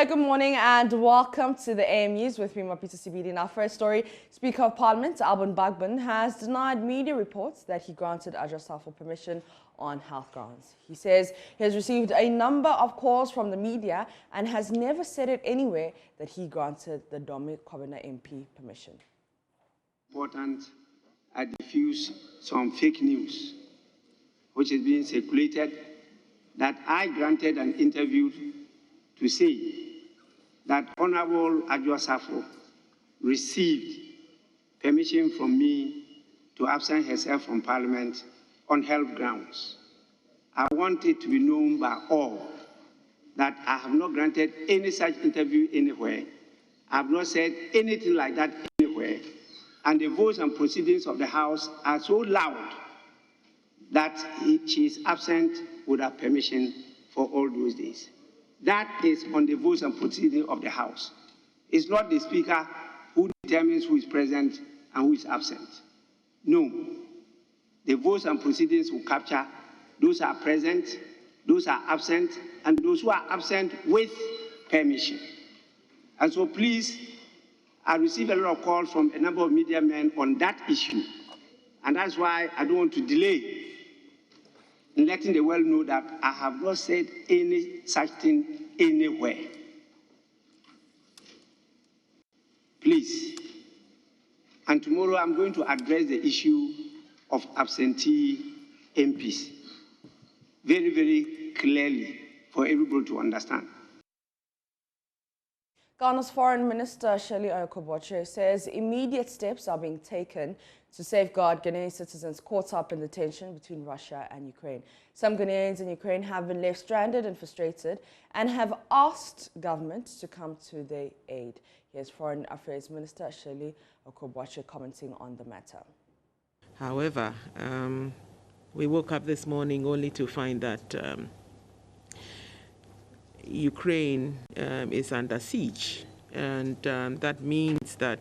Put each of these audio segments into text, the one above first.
Hello, good morning and welcome to the AM News with me, Mapita Sibidi. In our first story, Speaker of Parliament Alban Bagbin has denied media reports that he granted Ajasafo permission on health grounds. He says he has received a number of calls from the media and has never said it anywhere that he granted the Dominic Kobina MP permission. Important, I diffuse some fake news which is being circulated that I granted an interview to say that Honorable Ajasafo received permission from me to absent herself from Parliament on health grounds. I want it to be known by all that I have not granted any such interview anywhere. I have not said anything like that anywhere. And the votes and proceedings of the House are so loud that she is absent without permission for all those days. That is on the votes and proceedings of the House. It's not the Speaker who determines who is present and who is absent. No. The votes and proceedings will capture those are present, those are absent, and those who are absent with permission. And so please, I received a lot of calls from a number of media men on that issue. And that's why I don't want to delay in letting the world know that I have not said any such thing anywhere. Please. And tomorrow I'm going to address the issue of absentee MPs very, very clearly for everybody to understand. Ghana's Foreign Minister Shirley Oyokoboche says immediate steps are being taken to safeguard Ghanaian citizens caught up in the tension between Russia and Ukraine. Some Ghanaians in Ukraine have been left stranded and frustrated and have asked government to come to their aid. Here's Foreign Affairs Minister Shirley Oyokoboche commenting on the matter. However, we woke up this morning only to find that Ukraine is under siege, and that means that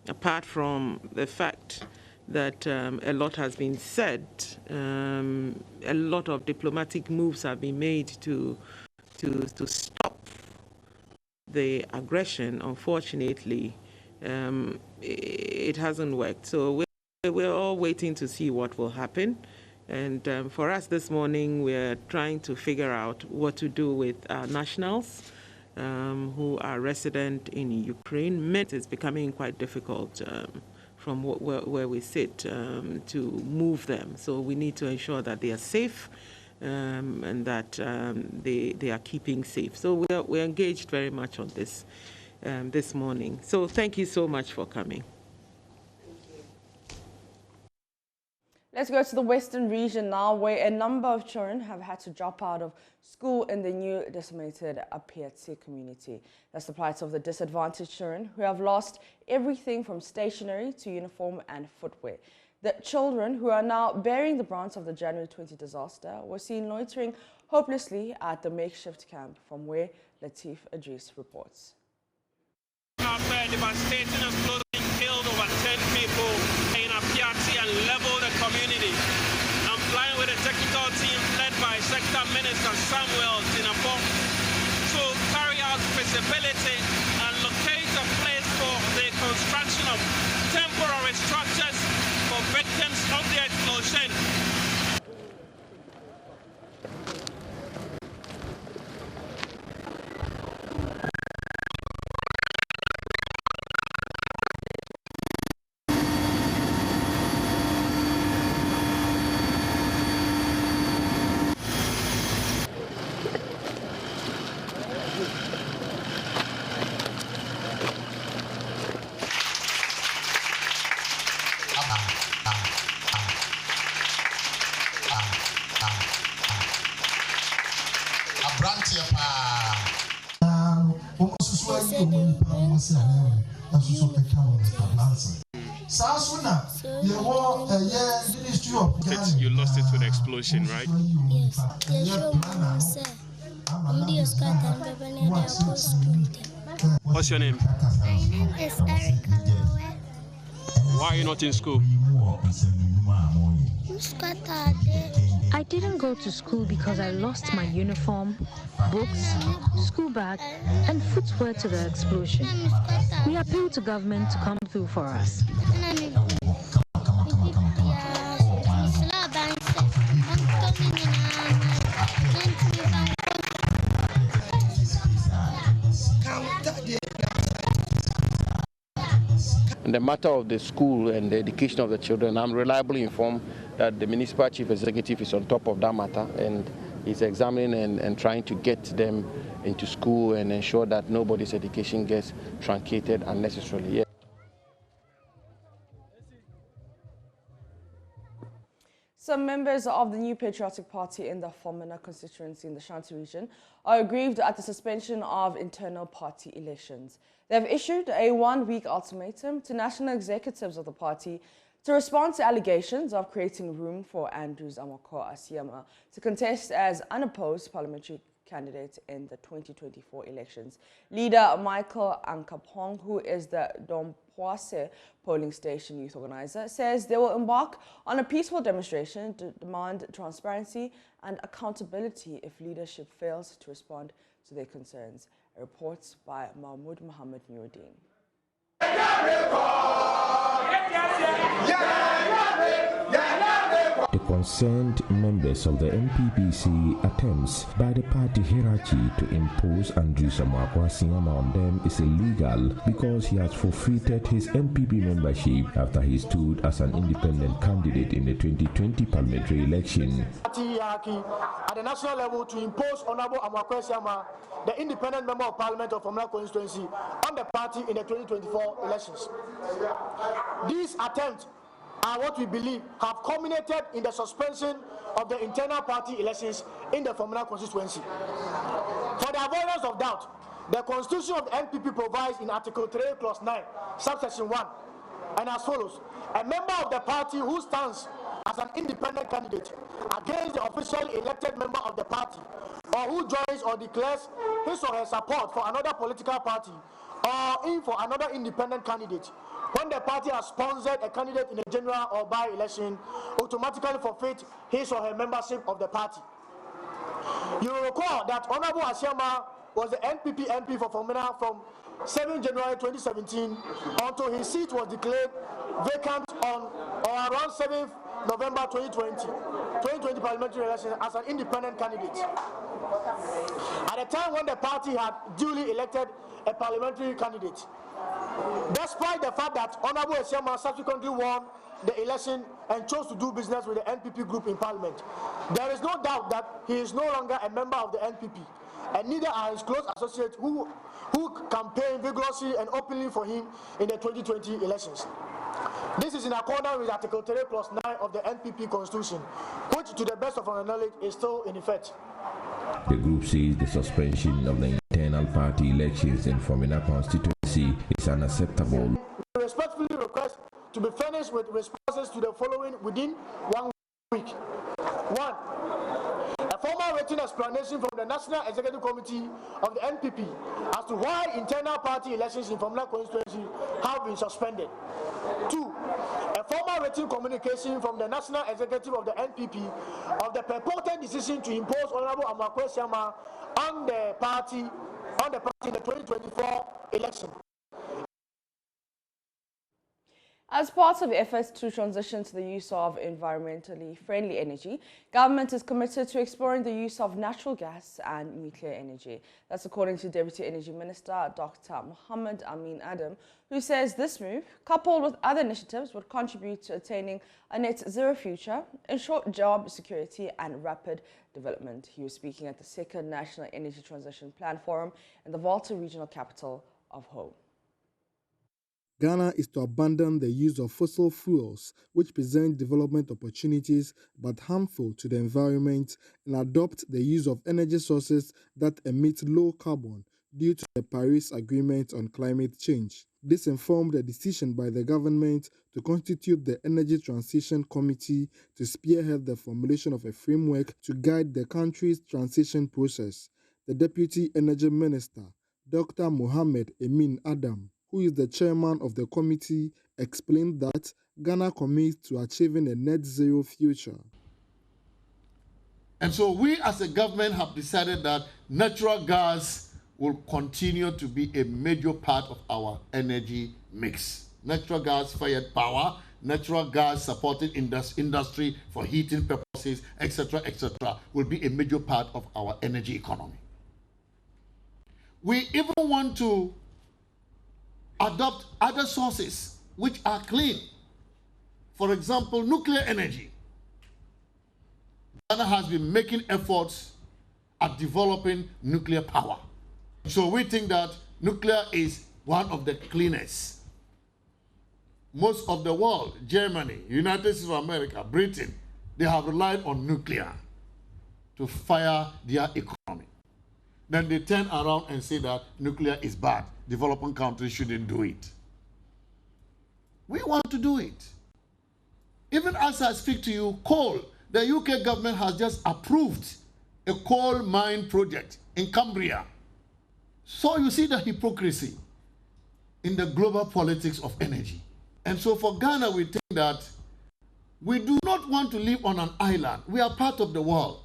apart from the fact that a lot has been said, a lot of diplomatic moves have been made to stop the aggression. Unfortunately, it hasn't worked. So we're all waiting to see what will happen. And for us this morning, we're trying to figure out what to do with our nationals who are resident in Ukraine. It is becoming quite difficult from where we sit to move them. So we need to ensure that they are safe and that they are keeping safe. So we're engaged very much on this this morning. So thank you so much for coming. Let's go to the Western region now, where a number of children have had to drop out of school in the new decimated Apietse community. That's the plight of the disadvantaged children who have lost everything from stationery to uniform and footwear. The children, who are now bearing the brunt of the January 20 disaster, were seen loitering hopelessly at the makeshift camp, from where Latif Idris reports. After a devastating explosion killed over 10 people in Apietse and leveled the community, I'm flying with a technical team led by Sector Minister Samuel Tinafo to carry out feasibility and locate a place for the construction of temporary structures for victims of the explosion. You lost it to the explosion, right? Yes. What's your name? My name is Erica. Why are you not in school? Muscatade. I didn't go to school because I lost my uniform, books, school bag, and footwear to the explosion. We appeal to government to come through for us. In the matter of the school and the education of the children, I'm reliably informed that the municipal chief executive is on top of that matter and is examining and trying to get them into school and ensure that nobody's education gets truncated unnecessarily. Yeah. Some members of the New Patriotic Party in the Fomena constituency in the Shanti region are aggrieved at the suspension of internal party elections. They have issued a one-week ultimatum to national executives of the party to respond to allegations of creating room for Andrews Amako Asiama to contest as unopposed parliamentary candidate in the 2024 elections. Leader Michael Ankapong, who is the Dompoase polling station youth organizer, says they will embark on a peaceful demonstration to demand transparency and accountability if leadership fails to respond to their concerns. A report by Mahmoud Mohammed Nuruddin. The concerned members of the NPPC attempts by the party hierarchy to impose Andrews Amako on them is illegal because he has forfeited his NPP membership after he stood as an independent candidate in the 2020 parliamentary election. Party hierarchy at the national level to impose Honorable Amako, the independent member of parliament of Fomena constituency, on the party in the 2024 elections. These attempts are what we believe have culminated in the suspension of the internal party elections in the Fomena constituency. For the avoidance of doubt, the constitution of the NPP provides in Article 3, Clause 9, subsection 1, and as follows: a member of the party who stands as an independent candidate against the officially elected member of the party, or who joins or declares his or her support for another political party or in for another independent candidate, when the party has sponsored a candidate in a general or by-election, automatically forfeit his or her membership of the party. You will recall that Honorable Asiama was the NPP MP for Fomena from 7 January 2017 until his seat was declared vacant on or around 7th November 2020 parliamentary election as an independent candidate. At the time when the party had duly elected a parliamentary candidate. Despite the fact that Honorable Asiama subsequently won the election and chose to do business with the NPP group in parliament, there is no doubt that he is no longer a member of the NPP, and neither are his close associates who campaigned vigorously and openly for him in the 2020 elections. This is in accordance with Article 3 plus 9 of the NPP Constitution, which, to the best of our knowledge, is still in effect. The group says the suspension of the internal party elections in Fomena constituency is unacceptable. We respectfully request to be furnished with responses to the following within 1 week. 1. A formal written explanation from the National Executive Committee of the NPP as to why internal party elections in Fomena constituency have been suspended. 2. A formal written communication from the National Executive of the NPP of the purported decision to impose Honorable Amako Asiama on the party in the 2024 election. As part of efforts to transition to the use of environmentally friendly energy, government is committed to exploring the use of natural gas and nuclear energy. That's according to Deputy Energy Minister Dr. Muhammad Amin Adam, who says this move, coupled with other initiatives, would contribute to attaining a net zero future, ensure job security and rapid development. He was speaking at the second National Energy Transition Plan Forum in the Volta regional capital of Ho. Ghana is to abandon the use of fossil fuels, which present development opportunities but harmful to the environment, and adopt the use of energy sources that emit low carbon due to the Paris Agreement on climate change. This informed a decision by the government to constitute the Energy Transition Committee to spearhead the formulation of a framework to guide the country's transition process. The Deputy Energy Minister, Dr. Mohammed Amin Adam, who is the chairman of the committee, explained that Ghana commits to achieving a net zero future. And so we as a government have decided that natural gas will continue to be a major part of our energy mix. Natural gas fired power, natural gas supporting industry for heating purposes, etc., will be a major part of our energy economy. We even want to adopt other sources which are clean. For example, nuclear energy. Ghana has been making efforts at developing nuclear power. So we think that nuclear is one of the cleanest. Most of the world, Germany, United States of America, Britain, they have relied on nuclear to fire their economy. Then they turn around and say that nuclear is bad. Developing countries shouldn't do it. We want to do it. Even as I speak to you, coal, the UK government has just approved a coal mine project in Cumbria. So you see the hypocrisy in the global politics of energy. And so for Ghana, we think that we do not want to live on an island. We are part of the world.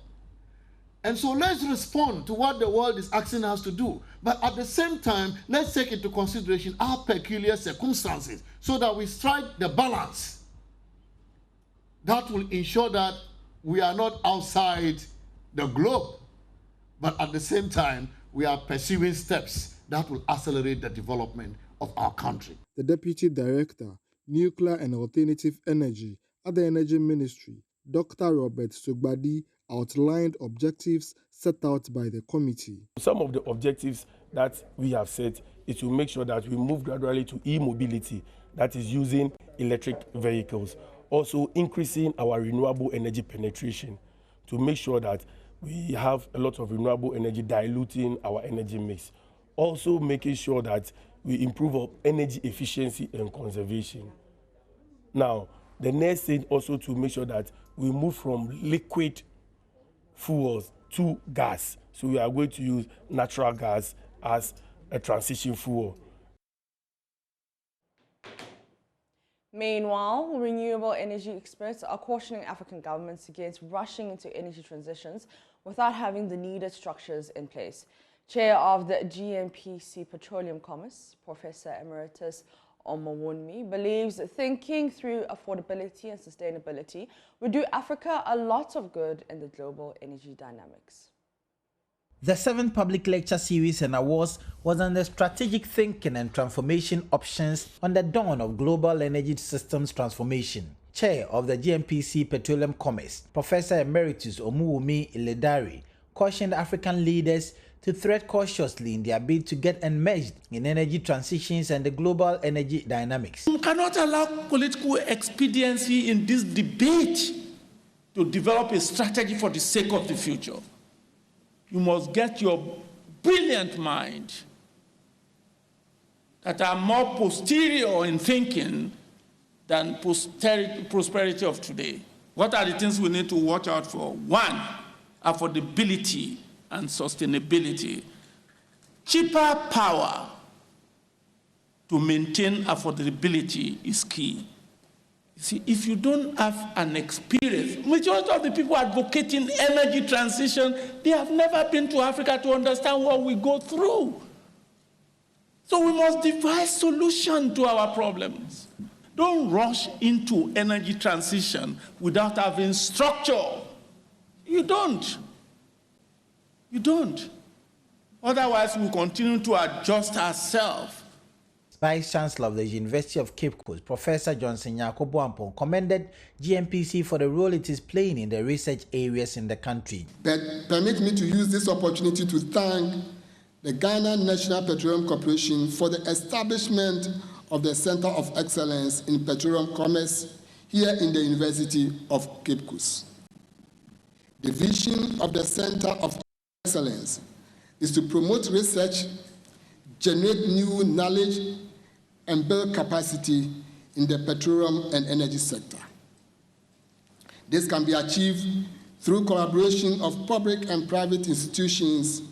And so let's respond to what the world is asking us to do. But at the same time, let's take into consideration our peculiar circumstances so that we strike the balance that will ensure that we are not outside the globe, but at the same time, we are pursuing steps that will accelerate the development of our country. The Deputy Director, Nuclear and Alternative Energy at the Energy Ministry, Dr. Robert Sogbadi, outlined objectives set out by the committee. Some of the objectives that we have set is to make sure that we move gradually to e-mobility, that is using electric vehicles. Also increasing our renewable energy penetration to make sure that we have a lot of renewable energy diluting our energy mix. Also making sure that we improve our energy efficiency and conservation. Now, the next thing also to make sure that we move from liquid fuels to gas. So we are going to use natural gas as a transition fuel. Meanwhile, renewable energy experts are cautioning African governments against rushing into energy transitions without having the needed structures in place. Chair of the GNPC Petroleum Commerce, Professor Emeritus Omawunmi, believes thinking through affordability and sustainability would do Africa a lot of good in the global energy dynamics. The 7th public lecture series and awards was on the strategic thinking and transformation options on the dawn of global energy systems transformation. Chair of the GNPC Petroleum Commerce, Professor Emeritus Omuwumi Iledari, cautioned African leaders to tread cautiously in their bid to get enmeshed in energy transitions and the global energy dynamics. You cannot allow political expediency in this debate to develop a strategy for the sake of the future. You must get your brilliant mind that are more posterior in thinking than prosperity of today. What are the things we need to watch out for? One, affordability and sustainability. Cheaper power to maintain affordability is key. You see, if you don't have an experience, majority of the people advocating energy transition, they have never been to Africa to understand what we go through. So we must devise solutions to our problems. Don't rush into energy transition without having structure. You don't. You don't. Otherwise, we continue to adjust ourselves. Vice Chancellor of the University of Cape Coast, Professor Johnson Yakobo commended GNPC for the role it is playing in the research areas in the country. But permit me to use this opportunity to thank the Ghana National Petroleum Corporation for the establishment of the Center of Excellence in Petroleum Commerce here in the University of Cape Coast. The vision of the Center of Excellence is to promote research, generate new knowledge, and build capacity in the petroleum and energy sector. This can be achieved through collaboration of public and private institutions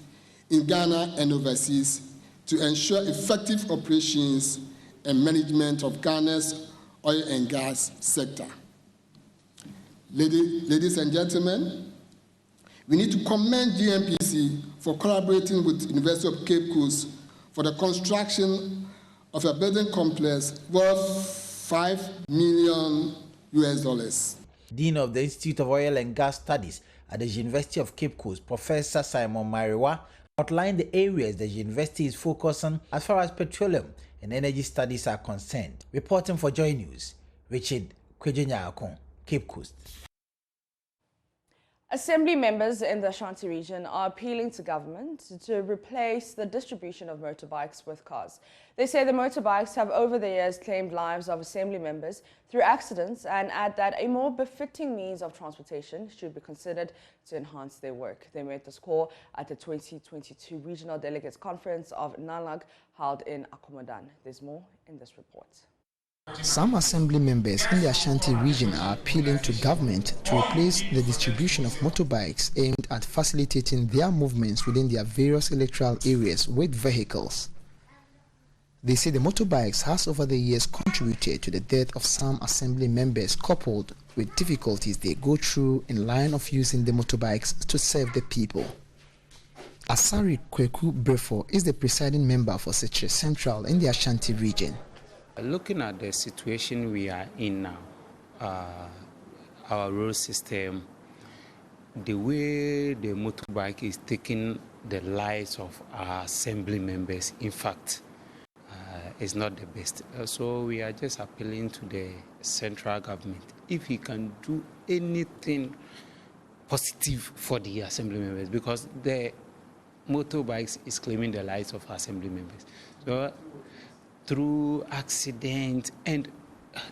in Ghana and overseas to ensure effective operations and management of Ghana's oil and gas sector. Ladies and gentlemen, We need to commend GMPC for collaborating with University of Cape Coast for the construction of a building complex worth $5 million. Dean of the Institute of Oil and Gas Studies at the University of Cape Coast, Professor Simon Mariwa, outlined the areas the university is focusing as far as petroleum and energy studies are concerned. Reporting for Joy News, Richard Kwejenyakon, Cape Coast. Assembly members in the Ashanti region are appealing to government to replace the distribution of motorbikes with cars. They say the motorbikes have over the years claimed lives of assembly members through accidents and add that a more befitting means of transportation should be considered to enhance their work. They made this call at the 2022 Regional Delegates Conference of NALAG held in Akomadan. There's more in this report. Some assembly members in the Ashanti region are appealing to government to replace the distribution of motorbikes aimed at facilitating their movements within their various electoral areas with vehicles. They say the motorbikes has over the years contributed to the death of some assembly members, coupled with difficulties they go through in line of using the motorbikes to serve the people. Asari Kweku Brefo is the presiding member for Setre Central in the Ashanti region. Looking at the situation we are in now, our road system, the way the motorbike is taking the lives of our assembly members, in fact, is not the best. So we are just appealing to the central government. If he can do anything positive for the assembly members, because the motorbikes is claiming the lives of assembly members. So through accident, and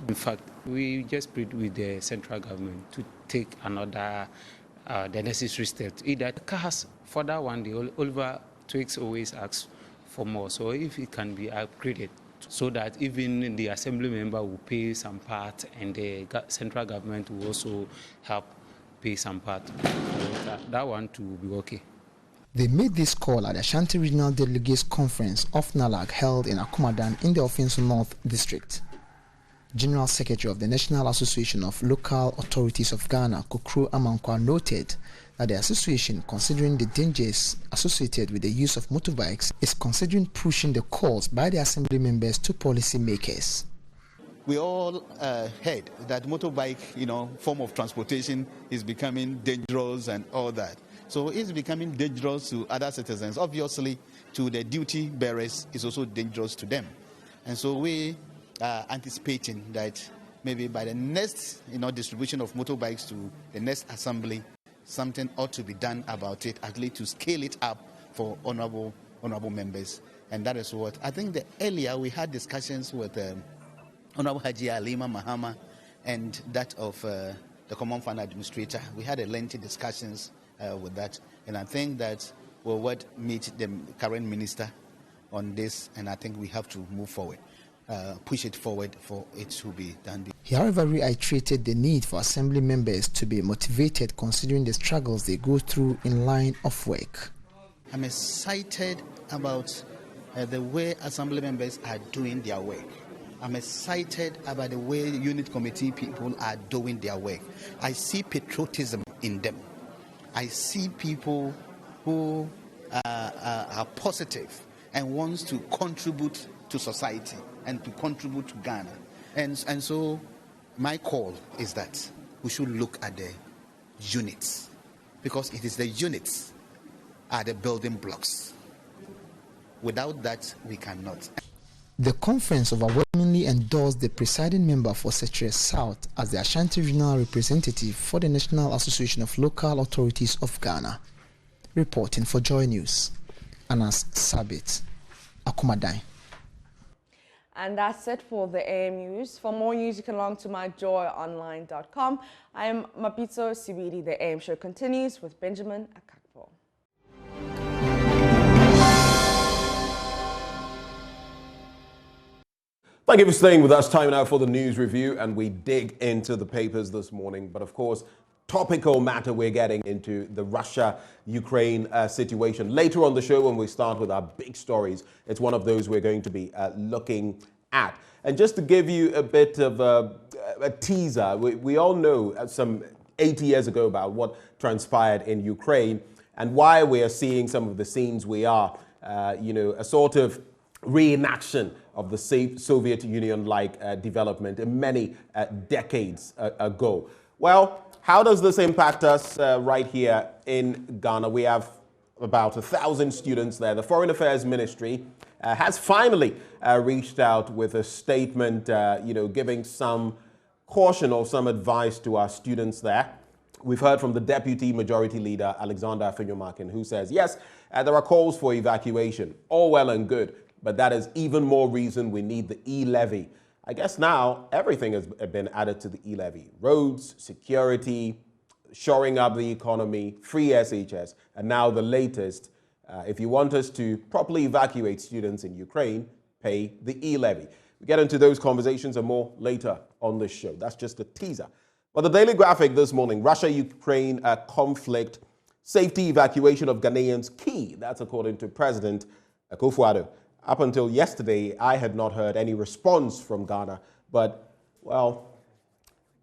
in fact, we just plead with the central government to take another, the necessary steps. Either cars, for that one, the Oliver Twix always asks for more. So if it can be upgraded, so that even the assembly member will pay some part, and the central government will also help pay some part. So that one too will be okay. They made this call at the Ashanti Regional Delegates Conference of NALAG held in Akomadan in the Ofinsu North District. General Secretary of the National Association of Local Authorities of Ghana, Kokro Amankwa, noted that the association, considering the dangers associated with the use of motorbikes, is considering pushing the calls by the assembly members to policymakers. We all heard that motorbike, form of transportation is becoming dangerous and all that. So it's becoming dangerous to other citizens. Obviously, to the duty bearers, it's also dangerous to them. And so we are anticipating that maybe by the next distribution of motorbikes to the next assembly, something ought to be done about it, at least to scale it up for honorable members. And that is what I think. Earlier we had discussions with Honorable Haji Alima Mahama and that of the Common Fund Administrator. We had a lengthy discussions with that, and I think that we'll meet the current minister on this, and I think we have to move forward, push it forward for it to be done. He, however, reiterated the need for assembly members to be motivated considering the struggles they go through in line of work. I'm excited about the way assembly members are doing their work. I'm excited about the way unit committee people are doing their work. I see patriotism in them. I see people who are positive and wants to contribute to society and to contribute to Ghana. And so my call is that we should look at the units, because it is the units are the building blocks. Without that, we cannot. The conference overwhelmingly endorsed the presiding member for Setre South as the Ashanti Regional Representative for the National Association of Local Authorities of Ghana. Reporting for Joy News, Anas Sabit, Akomadan. And that's it for the AM News. For more news, you can log to myjoyonline.com. I am Mapito Sibidi. The AM show continues with Benjamin Akakpo. Thank you for staying with us. Time now for the news review, and we dig into the papers this morning. But of course, topical matter, we're getting into the Russia-Ukraine situation. Later on the show, when we start with our big stories, it's one of those we're going to be looking at. And just to give you a bit of a teaser, we all know some 80 years ago about what transpired in Ukraine and why we are seeing some of the scenes we are, a sort of reenaction of the Soviet Union-like development many decades ago. Well, how does this impact us right here in Ghana? We have about 1,000 students there. The Foreign Affairs Ministry has finally reached out with a statement, giving some caution or some advice to our students there. We've heard from the Deputy Majority Leader, Alexander Afenyomakin, who says, yes, there are calls for evacuation, all well and good, but that is even more reason we need the e-levy. I guess now everything has been added to the e-levy. Roads, security, shoring up the economy, free SHS, and now the latest, if you want us to properly evacuate students in Ukraine, pay the e-levy. We get into those conversations and more later on the show. That's just a teaser. But the Daily Graphic this morning, Russia-Ukraine conflict, safety evacuation of Ghanaians key. That's according to President Akufo-Addo. Up until yesterday, I had not heard any response from Ghana, but, well,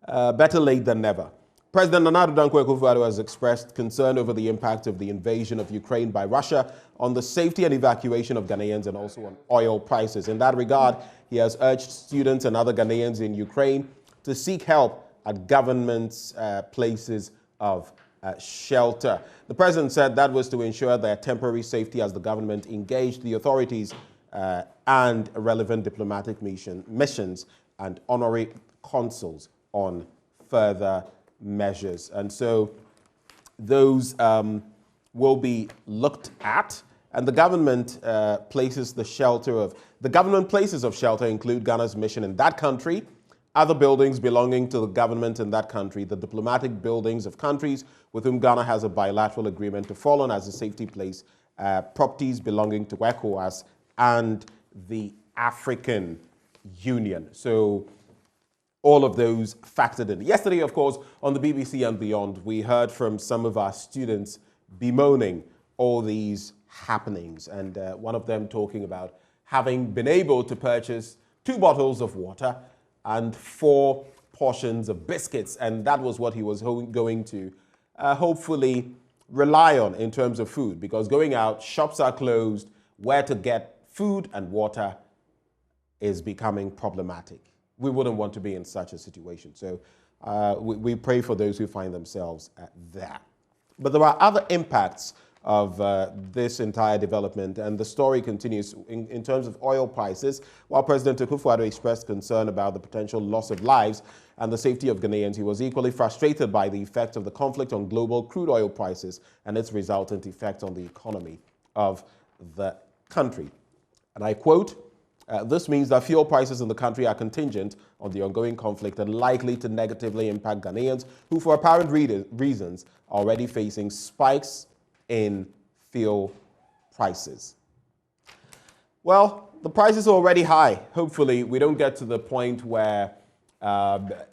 better late than never. President Nana Addo Dankwa Akufo-Addo has expressed concern over the impact of the invasion of Ukraine by Russia on the safety and evacuation of Ghanaians and also on oil prices. In that regard, he has urged students and other Ghanaians in Ukraine to seek help at government's places of shelter. The president said that was to ensure their temporary safety as the government engaged the authorities and relevant diplomatic missions and honorary consuls on further measures. And so those will be looked at, and the government places of shelter include Ghana's mission in that country, other buildings belonging to the government in that country, the diplomatic buildings of countries with whom Ghana has a bilateral agreement to fall on as a safety place, properties belonging to ECOWAS and the African Union. So all of those factored in. Yesterday, of course, on the BBC and Beyond, we heard from some of our students bemoaning all these happenings, and one of them talking about having been able to purchase 2 bottles of water and 4 portions of biscuits, and that was what he was going to hopefully rely on in terms of food, because going out, shops are closed, where to get food and water is becoming problematic. We wouldn't want to be in such a situation. So we pray for those who find themselves there. But there are other impacts of this entire development, and the story continues in terms of oil prices. While President Akufo-Addo expressed concern about the potential loss of lives and the safety of Ghanaians, he was equally frustrated by the effect of the conflict on global crude oil prices and its resultant effect on the economy of the country. And I quote, this means that fuel prices in the country are contingent on the ongoing conflict and likely to negatively impact Ghanaians who, for apparent reasons, are already facing spikes in fuel prices. Well, the prices are already high. Hopefully, we don't get to the point where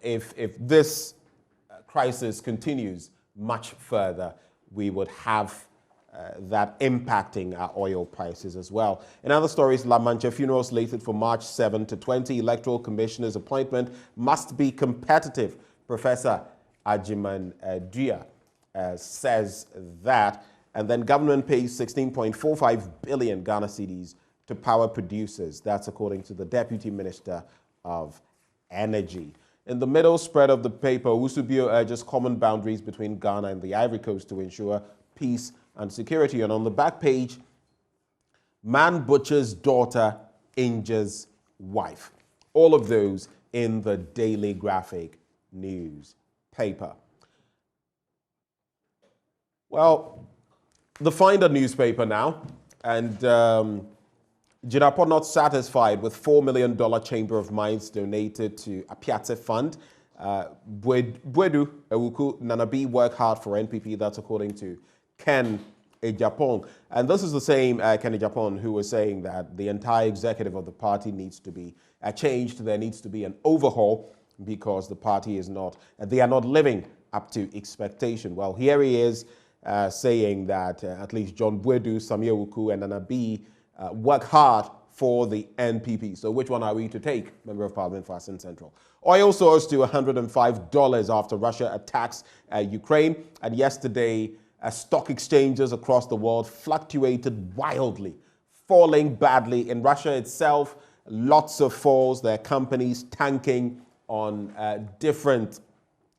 if this crisis continues much further, we would have that impacting our oil prices as well. In other stories, La Mancha funeral slated for March 7 to 20. Electoral Commissioner's appointment must be competitive. Professor Ajiman Dia says that. And then government pays 16.45 billion Ghana cedis to power producers. That's according to the Deputy Minister of Energy. In the middle spread of the paper, Usubio urges common boundaries between Ghana and the Ivory Coast to ensure peace and security. And on the back page, man butchers daughter, injures wife. All of those in the Daily Graphic newspaper. Well, the Finder newspaper now, and Jinapo not satisfied with $4 million Chamber of Mines donated to Apiate Fund. Bwedu Ewuku Nanabi work hard for NPP. That's according to Ken Ejapon. And this is the same Ken Ejapon who was saying that the entire executive of the party needs to be changed. There needs to be an overhaul because the party is not, they are not living up to expectation. Well, here he is saying that at least John Bwedu, Samuel Wuku, and Nanabi work hard for the NPP. So which one are we to take, Member of Parliament for Asin Central? Oil soars to $105 after Russia attacks Ukraine. And yesterday, stock exchanges across the world fluctuated wildly, falling badly. In Russia itself, lots of falls. There are companies tanking on different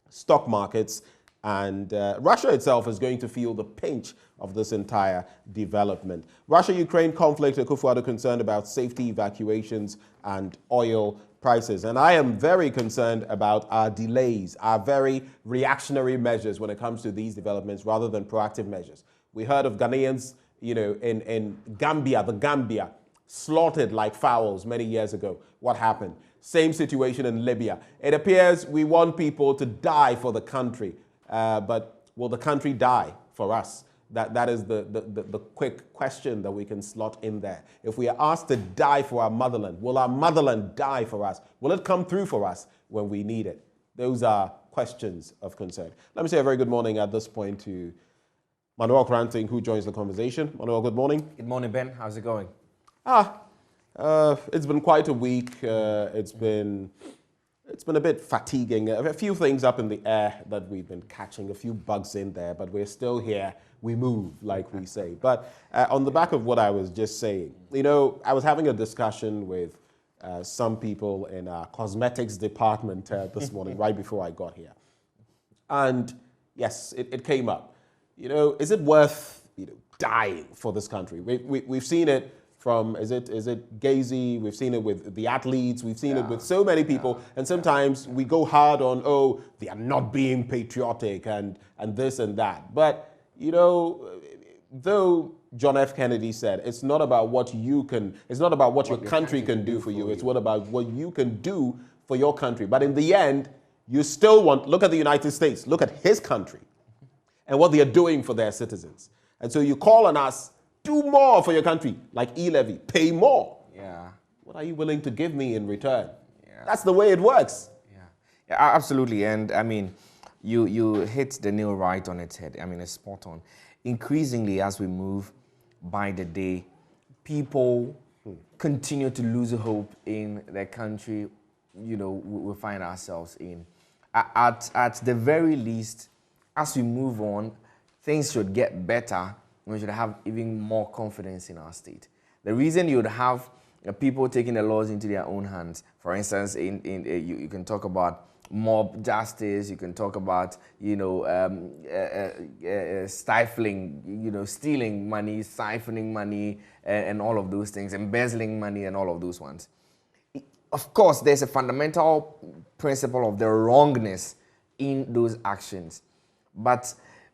stock markets. And Russia itself is going to feel the pinch of this entire development. Russia-Ukraine conflict, Akufo-Addo concerned about safety evacuations and oil prices. And I am very concerned about our delays, our very reactionary measures when it comes to these developments rather than proactive measures. We heard of Ghanaians, in Gambia, the Gambia, slaughtered like fowls many years ago. What happened? Same situation in Libya. It appears we want people to die for the country, but will the country die for us? That is the quick question that we can slot in there. If we are asked to die for our motherland, will our motherland die for us? Will it come through for us when we need it? Those are questions of concern. Let me say a very good morning at this point to Manuel Kranting, who joins the conversation. Manuel, good morning. Good morning, Ben. How's it going? It's been quite a week. It's been a bit fatiguing. A few things up in the air that we've been catching, a few bugs in there, but we're still here. We move, like we say. But on the back of what I was just saying, I was having a discussion with some people in our cosmetics department this morning, right before I got here. And yes, it came up. Is it worth dying for this country? We've seen it from, is it Gazy? We've seen it with the athletes. We've seen it with so many people. And sometimes we go hard on, they are not being patriotic and this and that. But, though John F. Kennedy said, it's not about what you can, it's not about what your country can do for you. It's what about what you can do for your country. But in the end, you still look at the United States, look at his country and what they are doing for their citizens. And so you call on us, do more for your country, like e-levy, pay more. Yeah. What are you willing to give me in return? Yeah. That's the way it works. Yeah, absolutely. And I mean, you hit the nail right on its head. I mean, it's spot on. Increasingly, as we move by the day, people continue to lose hope in the country, we find ourselves in. At the very least, as we move on, things should get better. We should have even more confidence in our state. The reason you would have people taking the laws into their own hands, for instance, you can talk about mob justice, you can talk about, stifling, stealing money, siphoning money, and all of those things, embezzling money and all of those ones. Of course, there's a fundamental principle of the wrongness in those actions. But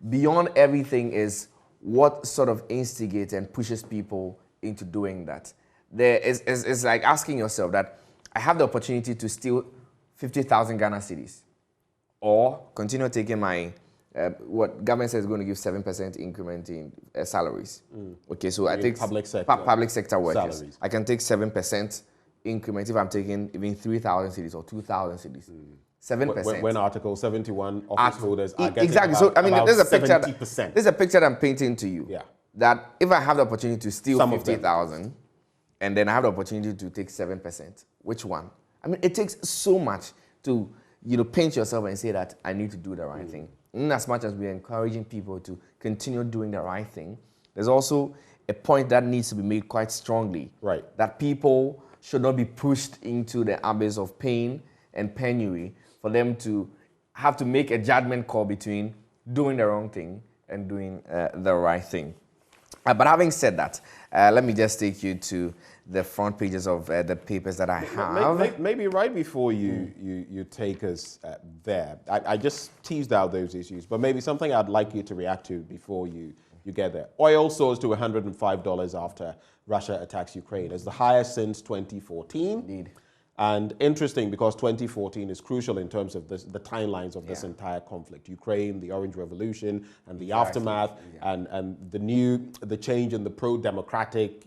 beyond everything is what sort of instigates and pushes people into doing that. It's like asking yourself that I have the opportunity to steal 50,000 Ghana cedis or continue taking my, what government says is going to give 7% increment in salaries. Okay, so I take public sector workers. Salaries. I can take 7% increment if I'm taking even 3,000 cedis or 2,000 cedis. 7%. When Article 71 office holders are getting exactly. About, so I mean, there's a picture. 70%. There's a picture that I'm painting to you. Yeah. That if I have the opportunity to steal 50,000, and then I have the opportunity to take 7%, which one? I mean, it takes so much to paint yourself and say that I need to do the right thing. In as much as we're encouraging people to continue doing the right thing, there's also a point that needs to be made quite strongly. Right. That people should not be pushed into the abyss of pain and penury for them to have to make a judgment call between doing the wrong thing and doing the right thing. But having said that, let me just take you to the front pages of the papers that I have. Maybe right before you take us there, I just teased out those issues, but maybe something I'd like you to react to before you get there. Oil soars to $105 after Russia attacks Ukraine. It's the highest since 2014. Indeed. And interesting because 2014 is crucial in terms of the timelines of this entire conflict. Ukraine, the Orange Revolution, and the aftermath, and the change in the pro-democratic,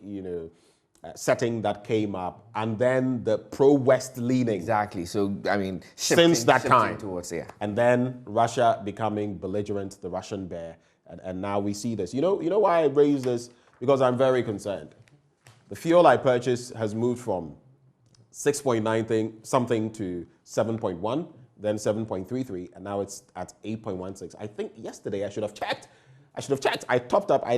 setting that came up, and then the pro-West leaning. Exactly. So I mean, since that time, towards and then Russia becoming belligerent, the Russian bear, and now we see this. You know why I raise this? Because I'm very concerned. The fuel I purchase has moved from 6.9 something to 7.1, then 7.33, and now it's at 8.16. I think yesterday I should have checked. I topped up. I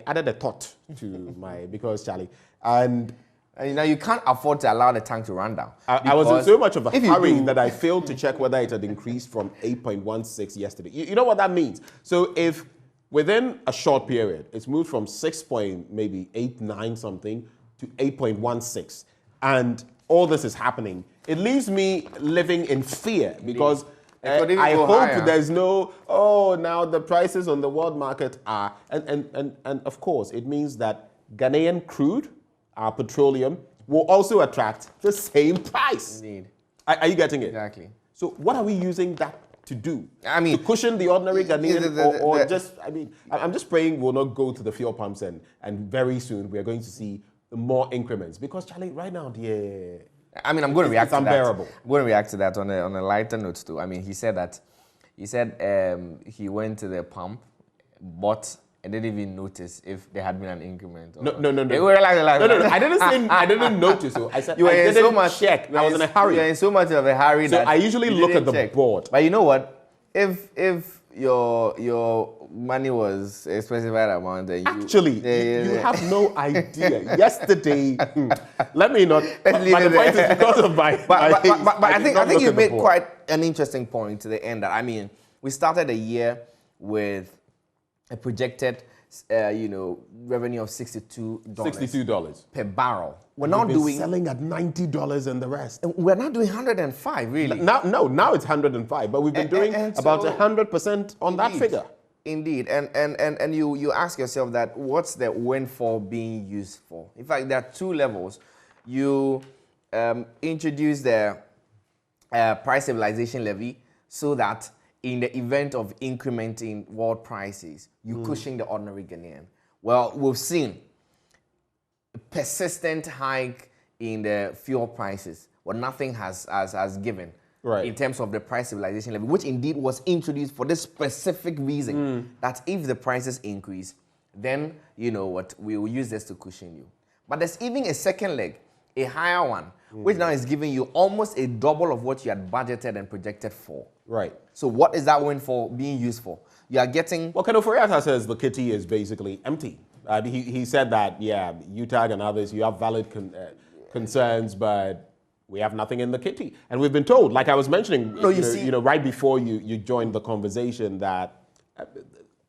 added a tot to my, because Charlie, and you know, you can't afford to allow the tank to run down. I was in so much of a hurry that I failed to check whether it had increased from 8.16 yesterday. You know what that means? So if within a short period, it's moved from 6.89 something to 8.16, and all this is happening, it leaves me living in fear because I hope there's no, now the prices on the world market are, and of course, it means that Ghanaian crude, our petroleum, will also attract the same price. Indeed. Are you getting it? Exactly. So what are we using that to do? I mean, to cushion the ordinary Ghanaian, or just, I mean, I'm just praying we'll not go to the fuel pumps and very soon we are going to see more increments. Because, Charlie, right now, I mean, I'm going to react to that. It's unbearable. I'm going to react to that on a lighter note too. I mean, he said he went to the pump, bought, and didn't even notice if there had been an increment. No. No. I didn't say I didn't notice. So I said I didn't check. I was in a hurry. You're in so much of a hurry so that I usually look at the board. But you know what? If your money was a specified amount, then you have no idea. Yesterday, let me not. But the point is because of my. But I think you made quite an interesting point to the end. That I mean, we started the year with a projected, revenue of $62 per barrel. We're now doing selling at $90 and the rest. We're not doing 105, really. Now it's 105, but we've been doing about 100% on that figure. Indeed, and you ask yourself that what's the windfall being used for? In fact, there are two levels. You introduce the price stabilization levy so that in the event of incrementing world prices, you cushion the ordinary Ghanaian. Well, we've seen a persistent hike in the fuel prices, but nothing has given in terms of the price stabilization levy, which indeed was introduced for this specific reason, that if the prices increase, then, you know what, we will use this to cushion you. But there's even a second leg, a higher one, which now is giving you almost a double of what you had budgeted and projected for. Right. So what is that windfall being used for? You are getting... Well, Kenoforiata says the kitty is basically empty. He said that, UTAG and others, you have valid concerns, but we have nothing in the kitty. And we've been told, like I was mentioning, right before you joined the conversation, that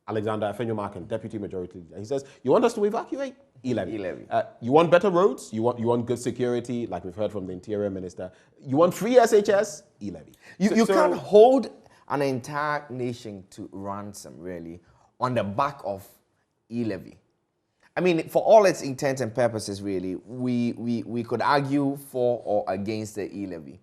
Alexander Afenyomarkin, Deputy Majority Leader, he says, you want us to evacuate? E-levy. You want better roads? You want good security, like we've heard from the Interior Minister. You want free SHS? E-levy. You can't hold an entire nation to ransom, really, on the back of e-levy. I mean, for all its intents and purposes, really, we could argue for or against the e-levy.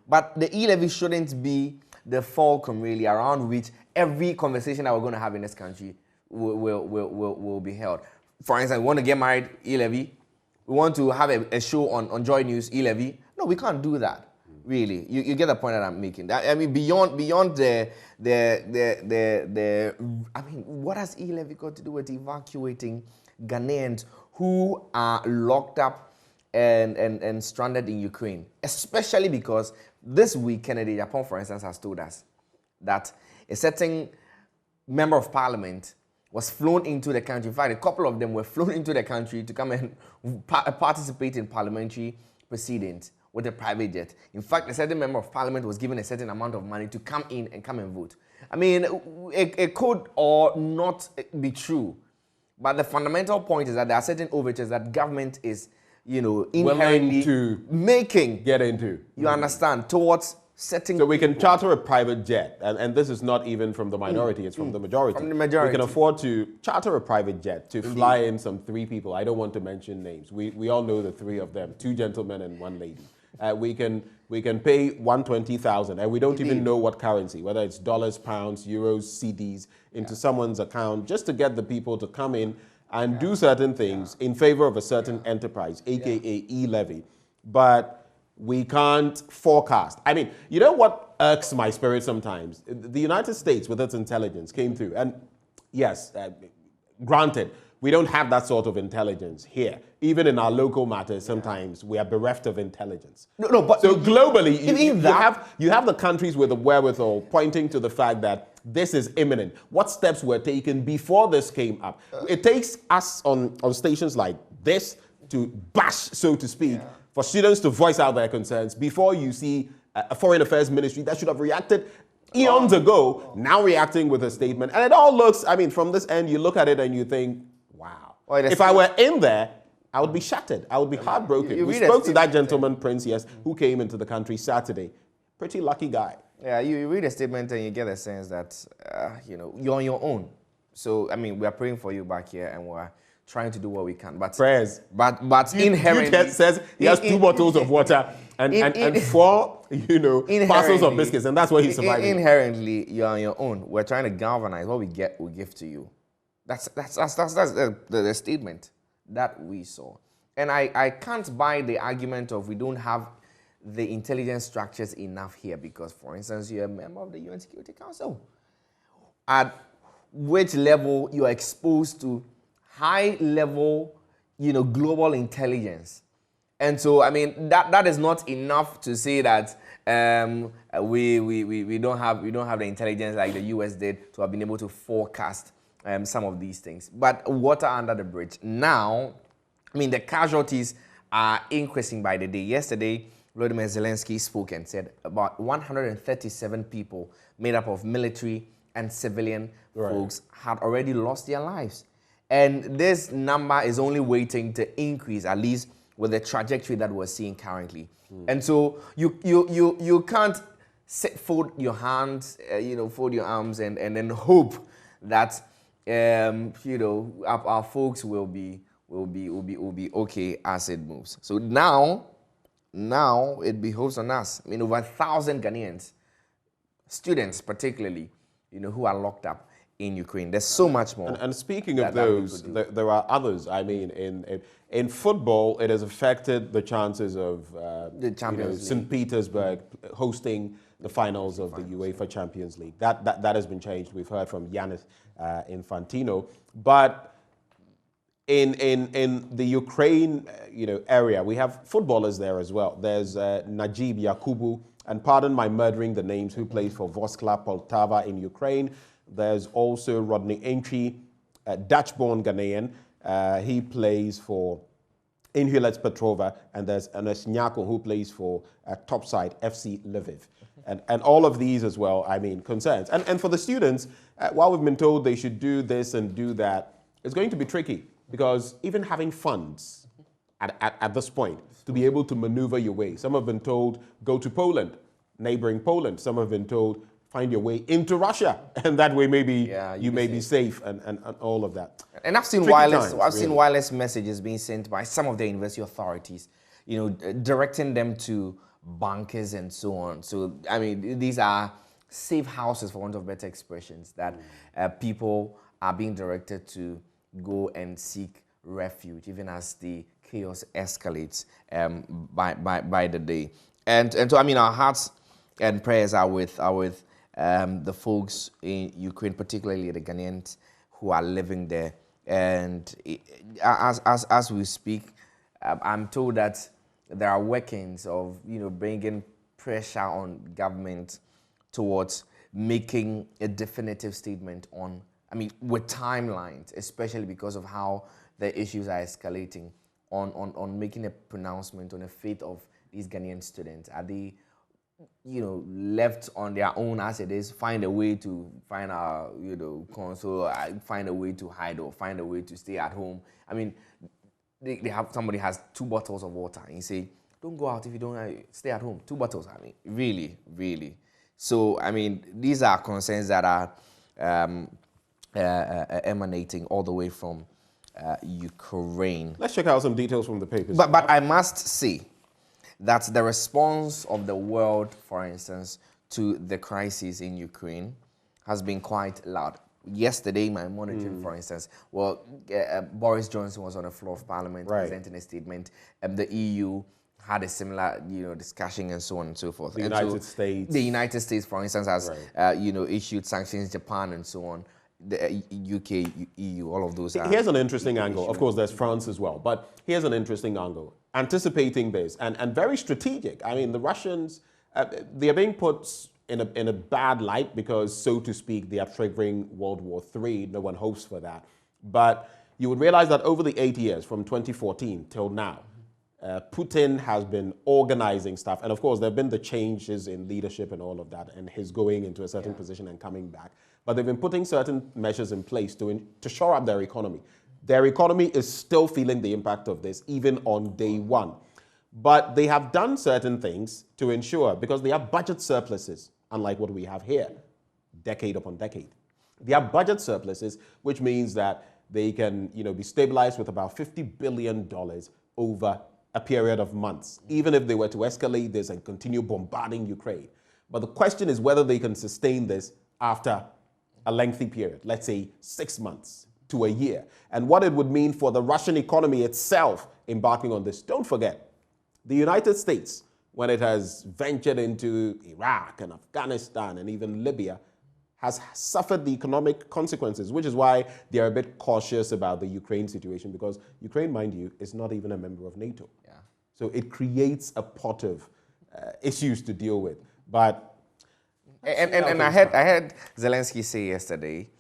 But the e-levy shouldn't be the fulcrum, really, around which every conversation that we're going to have in this country will be held. For instance, we want to get married, e-levy. We want to have a show on JoyNews, e-levy. No, we can't do that, really. You get the point that I'm making. I mean, beyond the I mean, what has e-levy got to do with evacuating Ghanaians who are locked up and stranded in Ukraine? Especially because this week, Kennedy Japan, for instance, has told us that a certain member of parliament was flown into the country. In fact, a couple of them were flown into the country to come and participate in parliamentary proceedings with a private jet. In fact, a certain member of parliament was given a certain amount of money to come in and come and vote. I mean, it could or not be true, but the fundamental point is that there are certain overtures that government is, inherently get into. You understand, towards setting. So we can charter a private jet, and this is not even from the minority, it's from the majority. From the majority. We can afford to charter a privite jet to fly in some 3 people. I don't want to mention names. We all know the 3 of them, 2 gentlemen and 1 lady. We can pay 120,000, and we don't even know what currency, whether it's dollars, pounds, euros, CDs, into someone's account, just to get the people to come in and do certain things in favor of a certain enterprise, aka e-levy. But we can't forecast. I mean, you know what irks my spirit sometimes? The United States, with its intelligence, came through. And yes, granted, we don't have that sort of intelligence here. Even in our local matters, sometimes we are bereft of intelligence. No, but so globally, you have the countries with the wherewithal pointing to the fact that this is imminent. What steps were taken before this came up? It takes us on stations like this to bash, so to speak, for students to voice out their concerns before you see a foreign affairs ministry that should have reacted eons ago, now reacting with a statement. And it all looks, I mean, from this end, you look at it and you think, wow. If I were in there, I would be shattered. I would be heartbroken. We spoke to that gentleman, Prince, yes, who came into the country Saturday. Pretty lucky guy. Yeah, you read a statement and you get a sense that, you're on your own. So, I mean, we are praying for you back here and we're trying to do what we can. But prayers. But inherently... says he has 2 bottles of water and 4, parcels of biscuits, and that's what he's surviving. Inherently, you're on your own. We're trying to galvanize what we get, we give to you. That's the statement that we saw. And I can't buy the argument of we don't have the intelligence structures enough here because, for instance, you're a member of the UN Security Council. At which level you are exposed to high level, global intelligence. And so, I mean, that is not enough to say that we don't have the intelligence like the US did to have been able to forecast some of these things. But water under the bridge. Now, I mean, the casualties are increasing by the day. Yesterday, Volodymyr Zelensky spoke and said about 137 people made up of military and civilian folks had already lost their lives. And this number is only waiting to increase, at least with the trajectory that we're seeing currently. And so you can't fold your hands, fold your arms and then hope that our folks will be okay as it moves. So now it behoves on us. I mean, over 1,000 Ghanaians, students particularly, who are locked up in Ukraine. There's so much more. And speaking of those, there are others. I mean, in football, it has affected the chances of the Champions League. St. Petersburg hosting the finals of the UEFA Champions League. That has been changed. We've heard from Giannis Infantino. But in the Ukraine area, we have footballers there as well. There's Najib Yakubu, and pardon my murdering the names, who plays for Voskla Poltava in Ukraine. There's also Rodney Aintree, a Dutch-born Ghanaian. He plays for Inhulet Petrova, and there's Ernest Nyako, who plays for Topside FC Lviv. And all of these as well, I mean, concerns. And for the students, while we've been told they should do this and do that, it's going to be tricky because even having funds at this point to be able to maneuver your way. Some have been told, go to Poland, neighboring Poland. Some have been told, find your way into Russia, and that way maybe you may be safe and all of that. And I've seen wireless messages being sent by some of the university authorities, directing them to bunkers and so on. So, I mean, these are safe houses, for want of better expressions, that people are being directed to go and seek refuge, even as the chaos escalates by the day. And so, I mean, our hearts and prayers are with the folks in Ukraine, particularly the Ghanaians who are living there. And as we speak, I'm told that there are workings of bringing pressure on government towards making a definitive statement on, I mean, with timelines, especially because of how the issues are escalating, on making a pronouncement on the fate of these Ghanaian students. Are they left on their own as it is, find a way to find a, console, find a way to hide or find a way to stay at home? I mean, they have, somebody has 2 bottles of water and you say, don't go out if you don't stay at home. 2 bottles, I mean, really, really. So, I mean, these are concerns that are emanating all the way from Ukraine. Let's check out some details from the papers. But I must say that the response of the world, for instance, to the crisis in Ukraine has been quite loud. Yesterday, my monitoring, for instance, Boris Johnson was on the floor of Parliament presenting a statement. The EU had a similar, discussion and so on and so forth. The United States, for instance, has, issued sanctions, Japan and so on. the UK, EU, all of those. Here's an interesting angle. Of course, there's France as well, but here's an interesting angle. Anticipating this and very strategic. I mean, the Russians, they are being put in a bad light because, so to speak, they are triggering World War III. No one hopes for that. But you would realize that over the 8 years, from 2014 till now, Putin has been organizing stuff. And of course, there have been the changes in leadership and all of that, and his going into a certain position and coming back. But they've been putting certain measures in place to shore up their economy. Their economy is still feeling the impact of this, even on day one. But they have done certain things to ensure, because they have budget surpluses, unlike what we have here, decade upon decade. They have budget surpluses, which means that they can, be stabilized with about $50 billion over a period of months, even if they were to escalate this and continue bombarding Ukraine. But the question is whether they can sustain this after a lengthy period, let's say 6 months to a year, and what it would mean for the Russian economy itself embarking on this. Don't forget, the United States, when it has ventured into Iraq and Afghanistan and even Libya, has suffered the economic consequences, which is why they are a bit cautious about the Ukraine situation, because Ukraine, mind you, is not even a member of NATO. Yeah. So it creates a pot of issues to deal with. But and I heard Zelensky say yesterday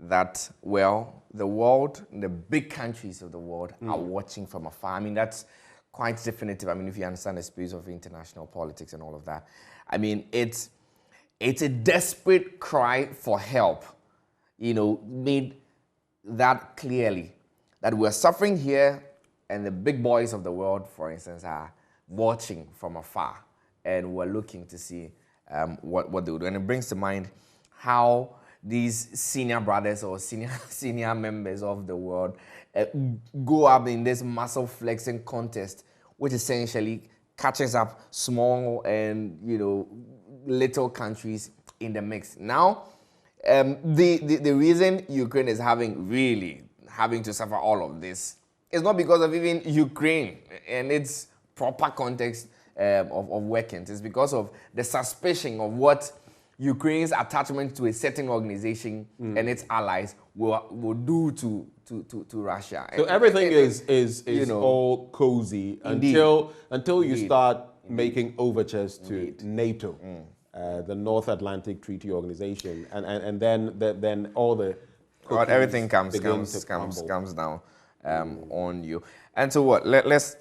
that, well, the world, the big countries of the world are watching from afar. I mean, that's quite definitive. I mean, if you understand the space of international politics and all of that. I mean, it's a desperate cry for help, made that clearly, that we're suffering here and the big boys of the world, for instance, are watching from afar and we're looking to see what they would do. And it brings to mind how these senior brothers or senior members of the world go up in this muscle flexing contest, which essentially catches up small and, little countries in the mix. Now, the reason Ukraine is having to suffer all of this is not because of even Ukraine and its proper context of workings. It's because of the suspicion of what Ukraine's attachment to a certain organization and its allies will do to Russia. So everything is all cozy until you start making overtures to NATO, the North Atlantic Treaty Organization, and then all the everything comes down on you. And so what? Let's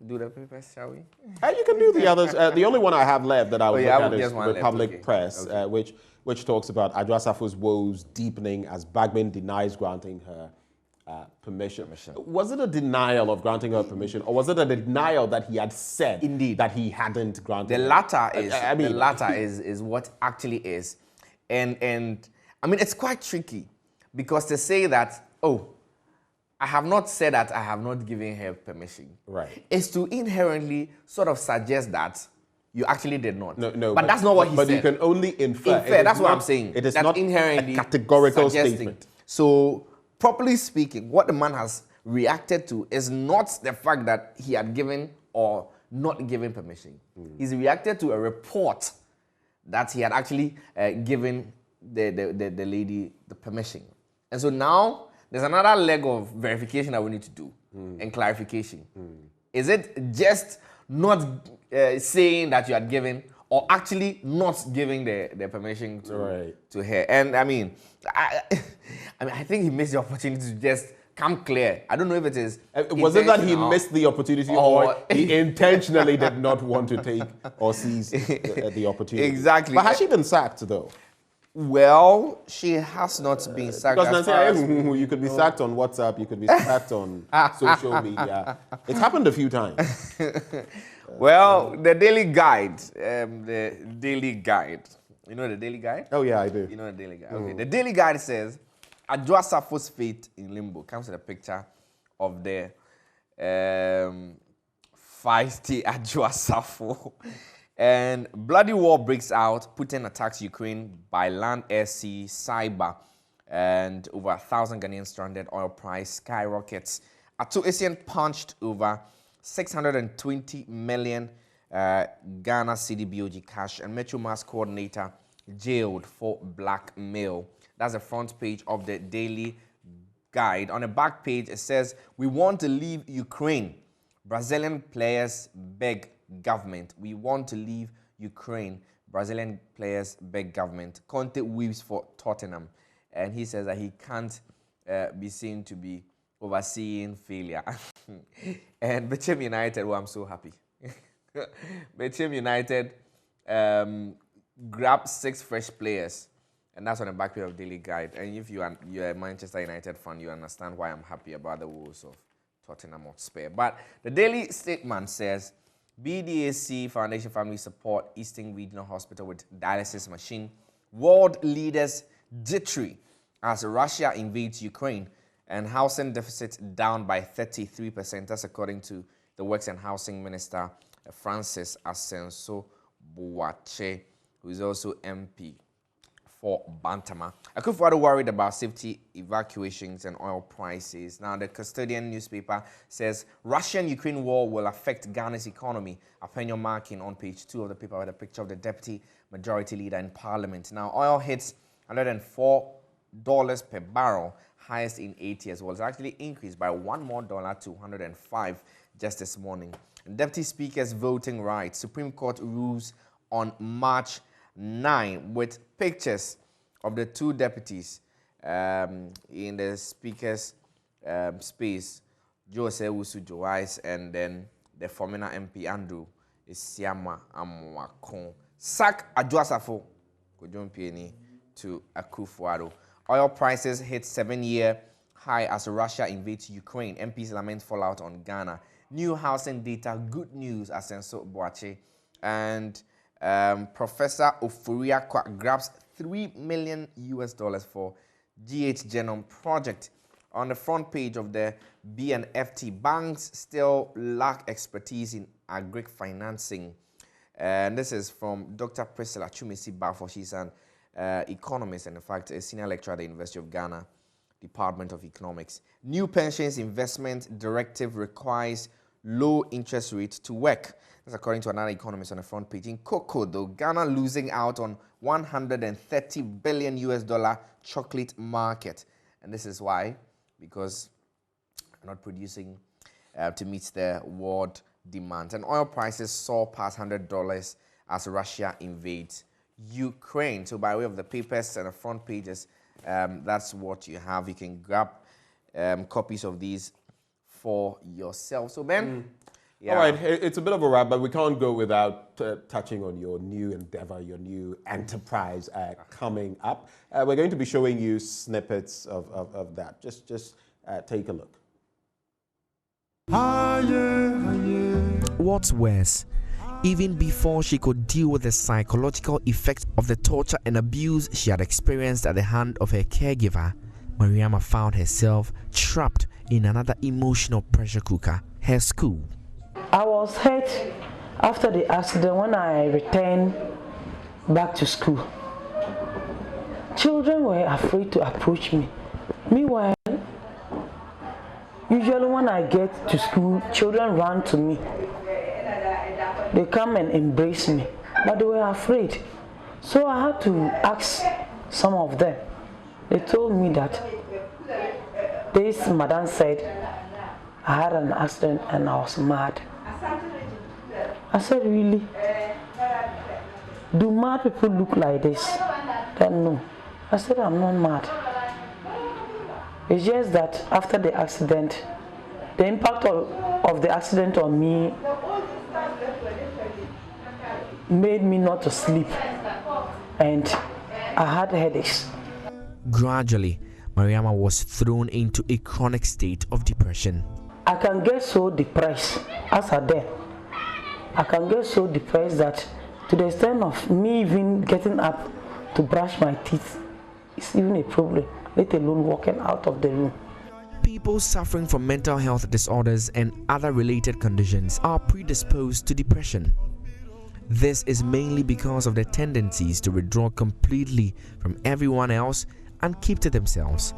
do the papers, shall we? You can do the others. The only one I have left that I would look at is Republic Press, which talks about Adwoa Safo's woes deepening as Bagman denies granting her permission. Was it a denial of granting her permission, or was it a denial that he had said that he hadn't granted? The latter is. The latter is what actually is, and I mean it's quite tricky, because to say that, oh, I have not said that I have not given her permission, right, is to inherently sort of suggest that you actually did not. No, but that's not what he said. But you can only infer. That's what I'm saying. It is that's not inherently a categorical suggesting. statement. So, properly speaking, what the man has reacted to is not the fact that he had given or not given permission. He's reacted to a report that he had actually given the lady the permission. And so now there's another leg of verification that we need to do and clarification. Is it just not saying that you had given, or actually not giving the permission to her? And I mean, I think he missed the opportunity to just come clear. I don't know if it is. Was it that he missed the opportunity, or he intentionally did not want to take or seize the opportunity? Exactly. But has she been sacked though? Well, she has not been sacked. Because you could be sacked on WhatsApp, you could be sacked on social media. It's happened a few times. Well, the Daily Guide, You know the Daily Guide? Oh yeah, I do. You know the Daily Guide. Okay. The Daily Guide says Adwoa Safo's fate in limbo. Comes with a picture of the feisty Adwoa Safo. And bloody war breaks out. Putin attacks Ukraine by land, air, sea, cyber. And over 1,000 Ghanaians stranded. Oil price skyrockets. Atu Essien punched over 620 million Ghana CDBOG cash. And Metro Mass coordinator jailed for blackmail. That's the front page of the Daily Guide. On the back page, it says, "We want to leave Ukraine. Brazilian players beg government." We want to leave Ukraine. Brazilian players beg government. Conte weeps for Tottenham. And he says that he can't be seen to be overseeing failure. And Bechem United, well, I'm so happy. Bechem United grabbed 6 fresh players. And that's on the back page of Daily Guide. And if you're a Manchester United fan, you understand why I'm happy about the woes of Tottenham Hotspur. But the Daily Statement says, BDAC Foundation Family Support Eastern Regional Hospital with dialysis machine. World leaders jittery as Russia invades Ukraine. And housing deficit down by 33%. That's according to the Works and Housing Minister, Francis Asenso Boache, who is also MP for Bantama. Akufo-Addo worried about safety evacuations and oil prices. Now, the Custodian newspaper says Russian-Ukraine war will affect Ghana's economy. Opinion marking on page 2 of the paper with a picture of the deputy majority leader in parliament. Now, oil hits $104 per barrel, highest in 8 years. Well, it's actually increased by $1 more to $105 just this morning. And Deputy Speaker's voting rights. Supreme Court rules on March 9 with pictures of the 2 deputies in the Speaker's space, Jose Usu-Joyce, and then the former MP Andrew Isiama Amwakon. Sack Adjwasafo to Akufo-Addo. Oil prices hit 7-year high as Russia invades Ukraine. MPs lament fallout on Ghana. New housing data, good news, Asenso Boache. And Professor Ofuria grabs $3 million for GH Genome Project. On the front page of the BNFT, banks still lack expertise in agri financing. And this is from Dr. Priscilla Chumisi Bafo. She's an economist and, in fact, a senior lecturer at the University of Ghana, Department of Economics. New pensions investment directive requires low interest rates to work. That's according to another economist on the front page. In cocoa, though, Ghana losing out on $130 billion chocolate market. And this is why, because we're not producing to meet the world demand. And oil prices soar past $100 as Russia invades Ukraine. So by way of the papers and the front pages, that's what you have. You can grab copies of these for yourself. So, Ben, yeah. All right, it's a bit of a wrap, but we can't go without touching on your new endeavor, your new enterprise coming up. We're going to be showing you snippets of that. Just take a look. What's worse, even before she could deal with the psychological effects of the torture and abuse she had experienced at the hand of her caregiver, Mariama found herself trapped in another emotional pressure cooker, her school. I was hurt after the accident when I returned back to school. Children were afraid to approach me. Meanwhile, usually when I get to school, children run to me. They come and embrace me, but they were afraid. So I had to ask some of them. They told me that this madam said I had an accident and I was mad. I said, really? Do mad people look like this? Then no. I said, I'm not mad. It's just that after the accident, the impact of the accident on me made me not to sleep, and I had headaches. Gradually, Mariama was thrown into a chronic state of depression. I can get so depressed as I did. I can get so depressed that to the extent of me even getting up to brush my teeth is even a problem, let alone walking out of the room. People suffering from mental health disorders and other related conditions are predisposed to depression. This is mainly because of their tendencies to withdraw completely from everyone else and keep to themselves.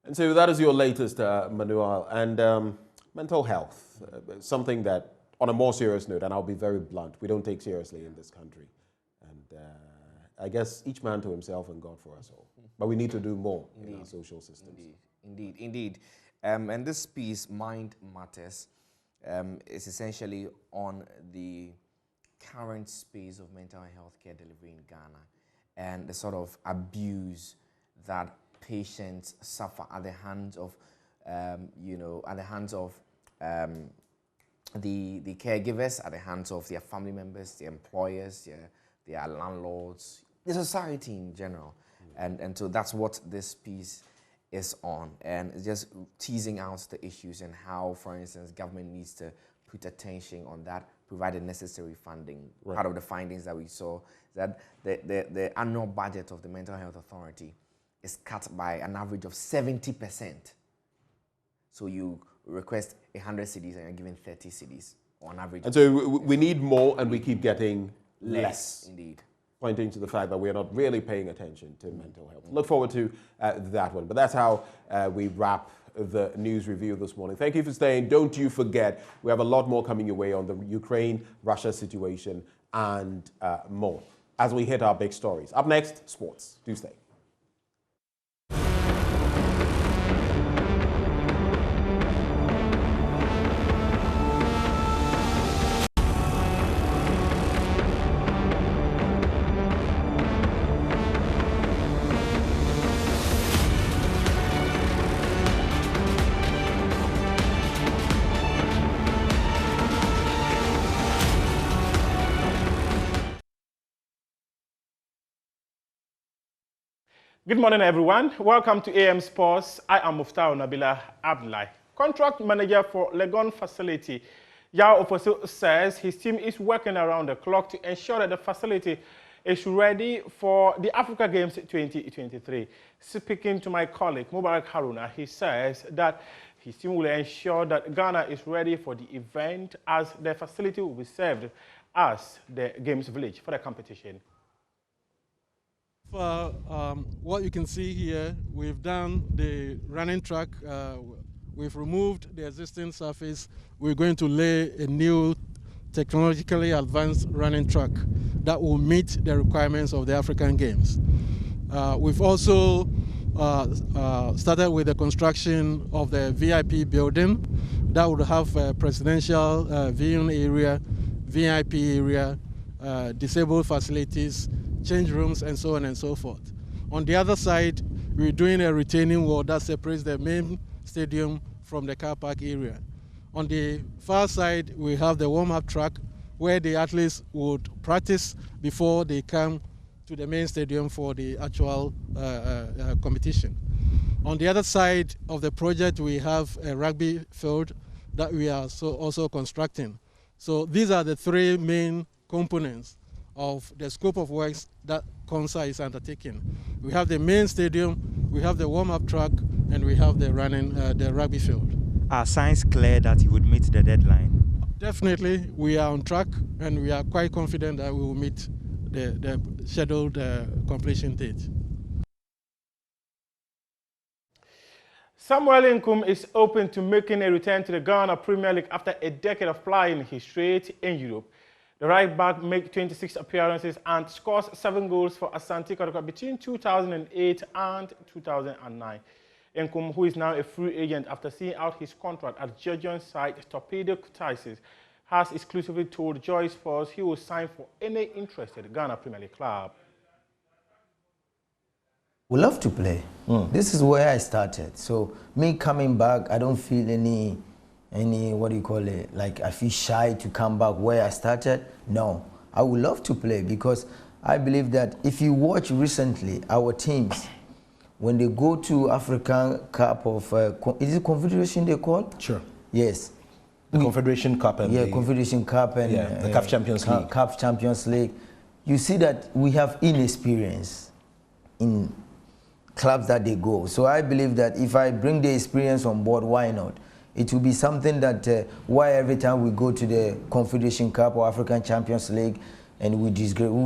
And so that is your latest, Manuel. And mental health, something that, on a more serious note, and I'll be very blunt, we don't take seriously in this country. And I guess each man to himself and God for us all. But we need to do more in our social systems. Indeed. And this piece, Mind Matters, is essentially on the current space of mental health care delivery in Ghana and the sort of abuse that patients suffer at the hands of, the caregivers, at the hands of their family members, their employers, their landlords, the society in general. And so that's what this piece is on. And it's just teasing out the issues and how, for instance, government needs to put attention on that, provide the necessary funding. Right. Part of the findings that we saw is that the annual budget of the Mental Health Authority is cut by an average of 70%. So you request 100 cedis and you're given 30 cedis on average. And so we need more and we keep getting less. Indeed. Pointing to the fact that we are not really paying attention to mental health. Look forward to that one. But that's how we wrap the news review this morning. Thank you for staying. Don't you forget, we have a lot more coming your way on the Ukraine-Russia situation and more as we hit our big stories. Up next, sports. Do stay. Good morning, everyone. Welcome to AM Sports. I am Muftau Nabila Abdullahi, contract manager for Legon facility. Yao Oposo says his team is working around the clock to ensure that the facility is ready for the Africa Games 2023. Speaking to my colleague Mubarak Haruna, he says that his team will ensure that Ghana is ready for the event as the facility will be served as the Games Village for the competition. What you can see here, we've done the running track. We've removed the existing surface. We're going to lay a new technologically advanced running track that will meet the requirements of the African Games. We've also started with the construction of the VIP building that would have a presidential viewing area, VIP area, disabled facilities, change rooms, and so on and so forth. On the other side, we're doing a retaining wall that separates the main stadium from the car park area. On the far side, we have the warm-up track where the athletes would practice before they come to the main stadium for the actual competition. On the other side of the project, we have a rugby field that we are also constructing. So these are the three main components of the scope of works that CONSA is undertaking. We have the main stadium, we have the warm-up track, and we have the rugby field. Are signs clear that you would meet the deadline? Definitely, we are on track, and we are quite confident that we will meet the scheduled completion date. Samuel Nkum is open to making a return to the Ghana Premier League after a decade of plying his trade in Europe. The right back made 26 appearances and scores 7 goals for Asante Kotoko between 2008 and 2009. Nkum, who is now a free agent after seeing out his contract at Georgian side Torpedo Kutaisi, has exclusively told Joy Sports he will sign for any interested Ghana Premier League club. We love to play. This is where I started. So me coming back, I don't feel any what do you call it, like I feel shy to come back where I started. No, I would love to play because I believe that if you watch recently our teams, when they go to African Cup of, is it Confederation they call? Sure. Yes. The Confederation Cup and Confederation Cup and the CAF Champions League. CAF Champions League. You see that we have inexperience in clubs that they go. So I believe that if I bring the experience on board, why not? It will be something that why every time we go to the Confederation Cup or African Champions League and we'll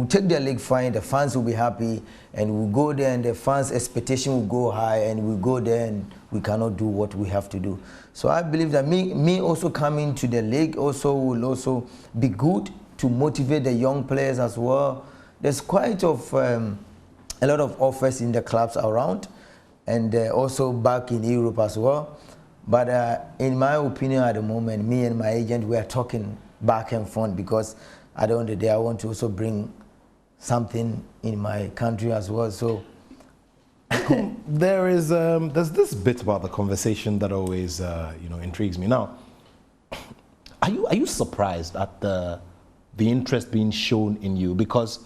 take the league fine, the fans will be happy, and we'll go there and the fans' expectation will go high, and we go there and we cannot do what we have to do. So I believe that me also coming to the league also will also be good to motivate the young players as well, there's quite of a lot of offers in the clubs around, and also back in Europe as well. But in my opinion at the moment, me and my agent, we are talking back and forth, because at the end of the day, I want to also bring something in my country as well. So there's this bit about the conversation that always intrigues me. Now, are you surprised at the interest being shown in you? Because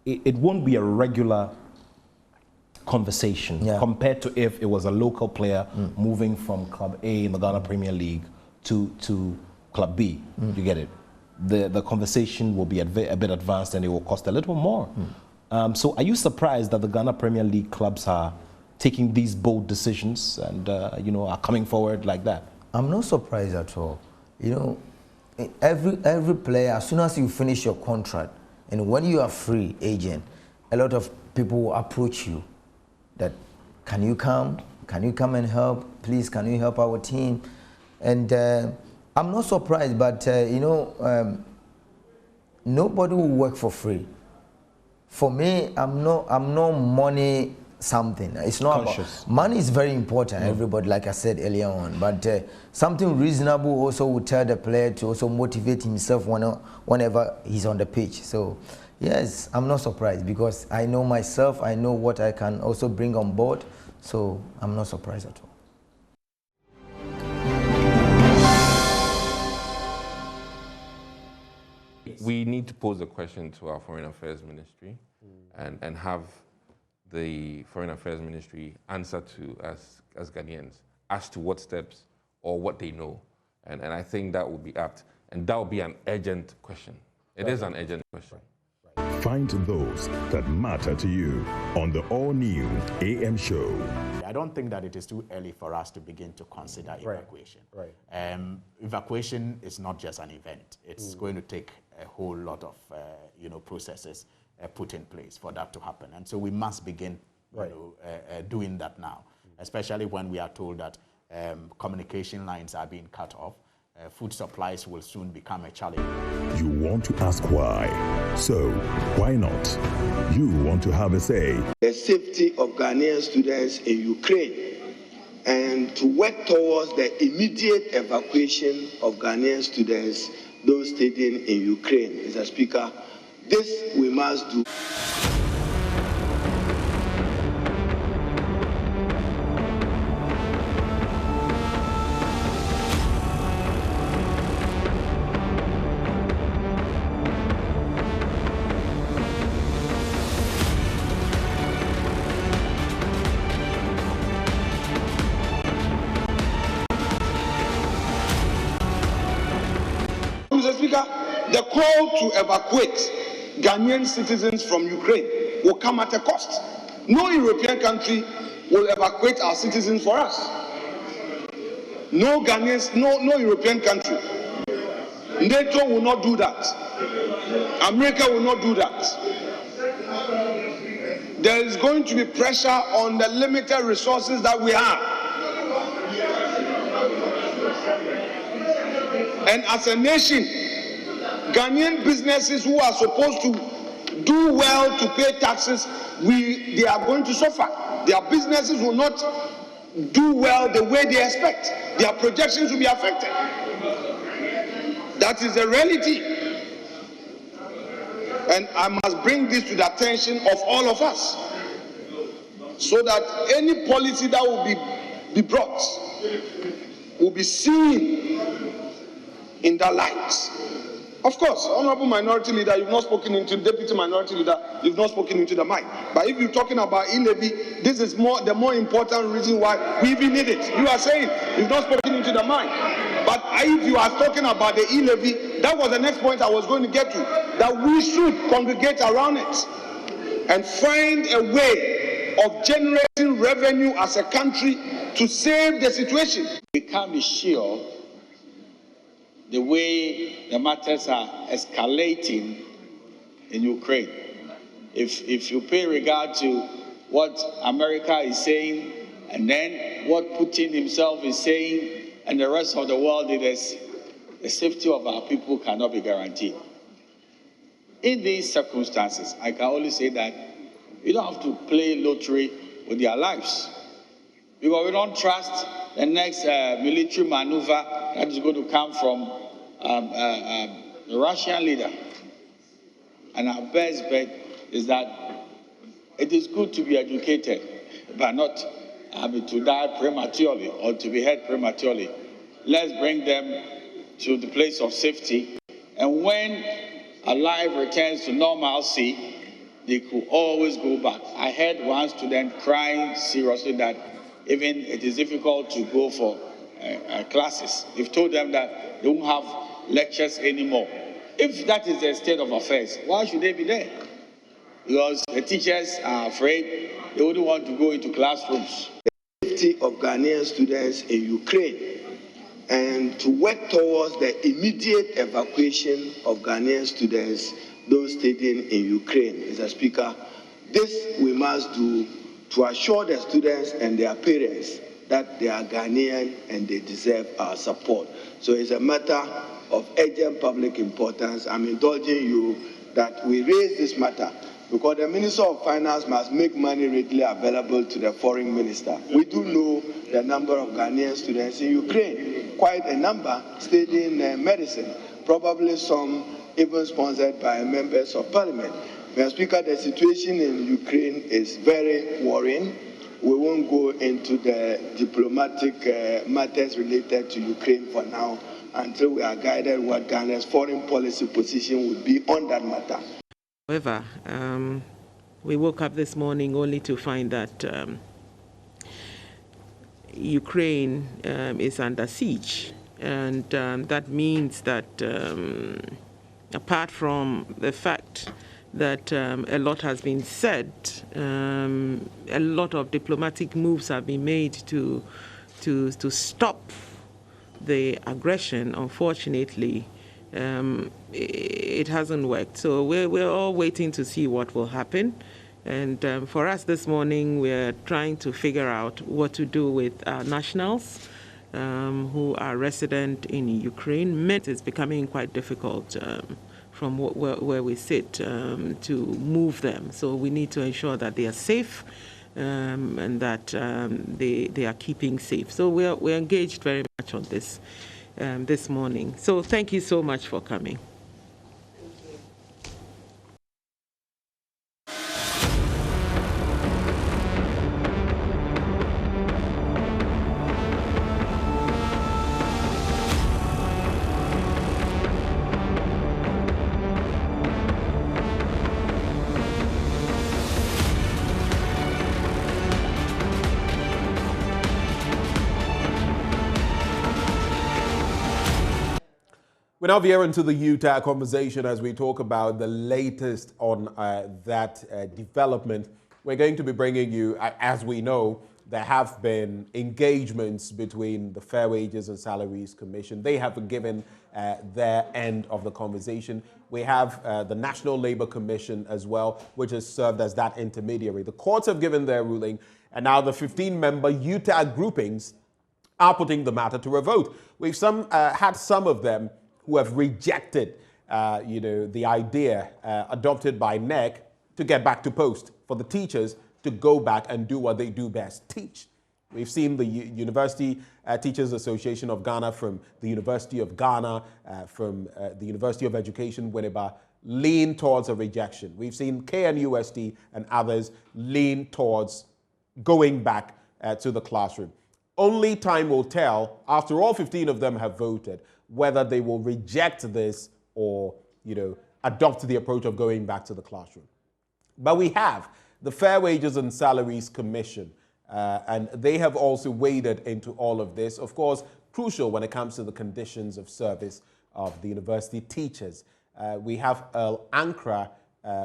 it won't be a regular conversation compared to if it was a local player moving from Club A in the Ghana Premier League to Club B. You get it? The conversation will be a bit advanced, and it will cost a little more. So are you surprised that the Ghana Premier League clubs are taking these bold decisions and are coming forward like that? I'm not surprised at all. Every player, as soon as you finish your contract and when you are free agent, a lot of people will approach you that, can you come and help, please, can you help our team? And I'm not surprised, but nobody will work for free. For me, I'm not money something. It's not conscious. About money is very important, everybody, like I said earlier on, but something reasonable also will tell the player to also motivate himself whenever he's on the pitch. So yes, I'm not surprised, because I know myself, I know what I can also bring on board, so I'm not surprised at all. We need to pose a question to our Foreign Affairs Ministry and have the Foreign Affairs Ministry answer to us as Ghanaians as to what steps or what they know. And I think that would be apt. And that would be an urgent question. It is an urgent question. Find those that matter to you on the all-new AM show. I don't think that it is too early for us to begin to consider evacuation. Evacuation is not just an event. It's going to take a whole lot of processes put in place for that to happen. And so we must begin doing that now, especially when we are told that communication lines are being cut off. Food supplies will soon become a challenge. You want to ask why, so why not? You want to have a say. The safety of Ghanaian students in Ukraine and to work towards the immediate evacuation of Ghanaian students, those studying in Ukraine. Mr. Speaker, this we must do. Mr. Speaker, the call to evacuate Ghanaian citizens from Ukraine will come at a cost. No European country will evacuate our citizens for us. No Ghanaians, no European country. NATO will not do that. America will not do that. There is going to be pressure on the limited resources that we have. And as a nation, Ghanaian businesses who are supposed to do well to pay taxes, they are going to suffer. Their businesses will not do well the way they expect. Their projections will be affected. That is a reality. And I must bring this to the attention of all of us, so that any policy that will be brought will be seen in that light. Of course, Honorable Minority Leader, you've not spoken into, Deputy Minority Leader, you've not spoken into the mic. But if you're talking about e-levy, this is the more important reason why we even need it. You are saying you've not spoken into the mic. But if you are talking about the e-levy, that was the next point I was going to get to, that we should congregate around it and find a way of generating revenue as a country to save the situation. We can't be sure the way the matters are escalating in Ukraine. If you pay regard to what America is saying, and then what Putin himself is saying, and the rest of the world, the safety of our people cannot be guaranteed. In these circumstances, I can only say that you don't have to play lottery with their lives, because we don't trust the next military maneuver that is going to come from the Russian leader. And our best bet is that it is good to be educated, but not to die prematurely or to be hurt prematurely. Let's bring them to the place of safety. And when our life returns to normalcy, they could always go back. I heard one student crying seriously that even it is difficult to go for classes. They've told them that they won't have lectures anymore. If that is the state of affairs, why should they be there? Because the teachers are afraid they wouldn't want to go into classrooms. The safety of Ghanaian students in Ukraine and to work towards the immediate evacuation of Ghanaian students, those studying in Ukraine. Mr. Speaker, this we must do to assure the students and their parents that they are Ghanaian and they deserve our support. So it's a matter of urgent public importance. I'm indulging you that we raise this matter because the Minister of Finance must make money readily available to the foreign minister. We do know the number of Ghanaian students in Ukraine, quite a number studying medicine, probably some even sponsored by members of parliament. Mr. Speaker, the situation in Ukraine is very worrying. We won't go into the diplomatic matters related to Ukraine for now until we are guided what Ghana's foreign policy position would be on that matter. However, we woke up this morning only to find that Ukraine is under siege. And that means that apart from the fact that a lot has been said, a lot of diplomatic moves have been made to stop the aggression. Unfortunately, it hasn't worked. So we're all waiting to see what will happen. And for us this morning, we're trying to figure out what to do with our nationals who are resident in Ukraine. It is becoming quite difficult from where we sit to move them. So we need to ensure that they are safe and that they are keeping safe. So we're engaged very much on this this morning. So thank you so much for coming. We're now veering into the Utah conversation as we talk about the latest on that development. We're going to be bringing you, as we know, there have been engagements between the Fair Wages and Salaries Commission. They have given their end of the conversation. We have the National Labor Commission as well, which has served as that intermediary. The courts have given their ruling, and now the 15-member Utah groupings are putting the matter to a vote. We've had some of them who have rejected, the idea adopted by NEC to get back to post for the teachers to go back and do what they do best, teach. We've seen the University Teachers Association of Ghana, from the University of Ghana, from the University of Education, Winneba, lean towards a rejection. We've seen KNUST and others lean towards going back to the classroom. Only time will tell, after all 15 of them have voted, whether they will reject this or, adopt the approach of going back to the classroom. But we have the Fair Wages and Salaries Commission, and they have also waded into all of this. Of course, crucial when it comes to the conditions of service of the university teachers. We have Earl Ankra,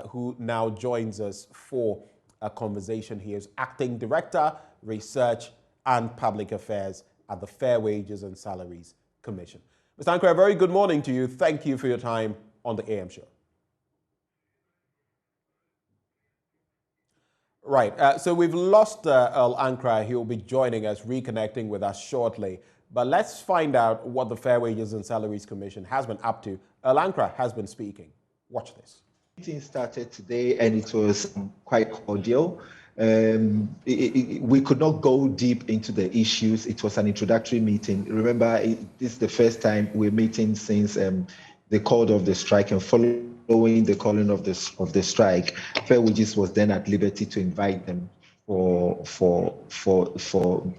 who now joins us for a conversation. He is Acting Director, Research and Public Affairs at the Fair Wages and Salaries Commission. Mr. Ankra, a very good morning to you. Thank you for your time on the AM show. Right, so we've lost Earl Ankra. He'll be joining us, reconnecting with us shortly. But let's find out what the Fair Wages and Salaries Commission has been up to. Earl Ankra has been speaking. Watch this. meeting started today and it was quite cordial. We could not go deep into the issues. It was an introductory meeting. Remember, this is the first time we're meeting since the call of the strike, and following the calling of the strike, Fair Wages was then at liberty to invite them for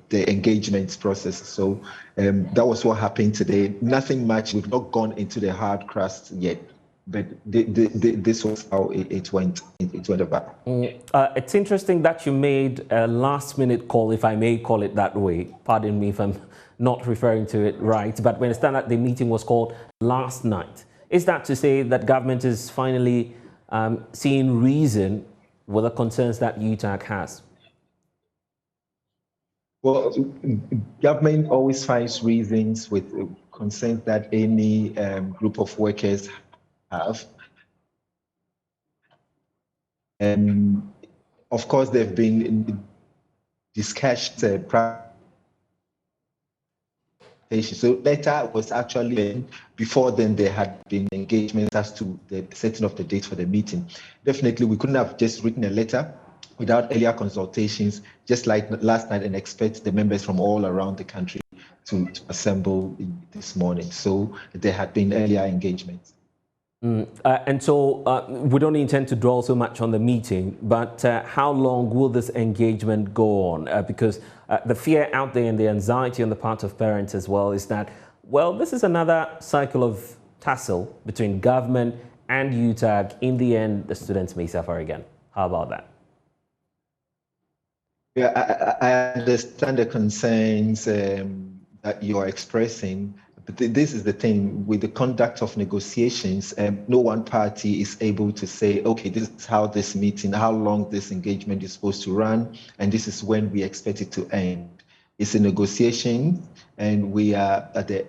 the engagement process. So that was what happened today. Nothing much. We've not gone into the hard crust yet, but this was how it went. It went about. It's interesting that you made a last-minute call, if I may call it that way. Pardon me if I'm not referring to it right, but we understand that the meeting was called last night. Is that to say that government is finally seeing reason with the concerns that UTAG has? Well, government always finds reasons with concerns that any group of workers have. Of course, there have been discussions. So letter was actually, before then there had been engagements as to the setting of the date for the meeting. Definitely, we couldn't have just written a letter without earlier consultations, just like last night, and expect the members from all around the country to assemble this morning. So there had been earlier engagements. And so we don't intend to dwell so much on the meeting, but how long will this engagement go on? Because the fear out there and the anxiety on the part of parents as well is that, well, this is another cycle of tussle between government and UTAG. In the end, the students may suffer again. How about that? Yeah, I understand the concerns that you are expressing. But this is the thing with the conduct of negotiations. No one party is able to say, okay, this is how this meeting, how long this engagement is supposed to run, and this is when we expect it to end. It's a negotiation, and we are at the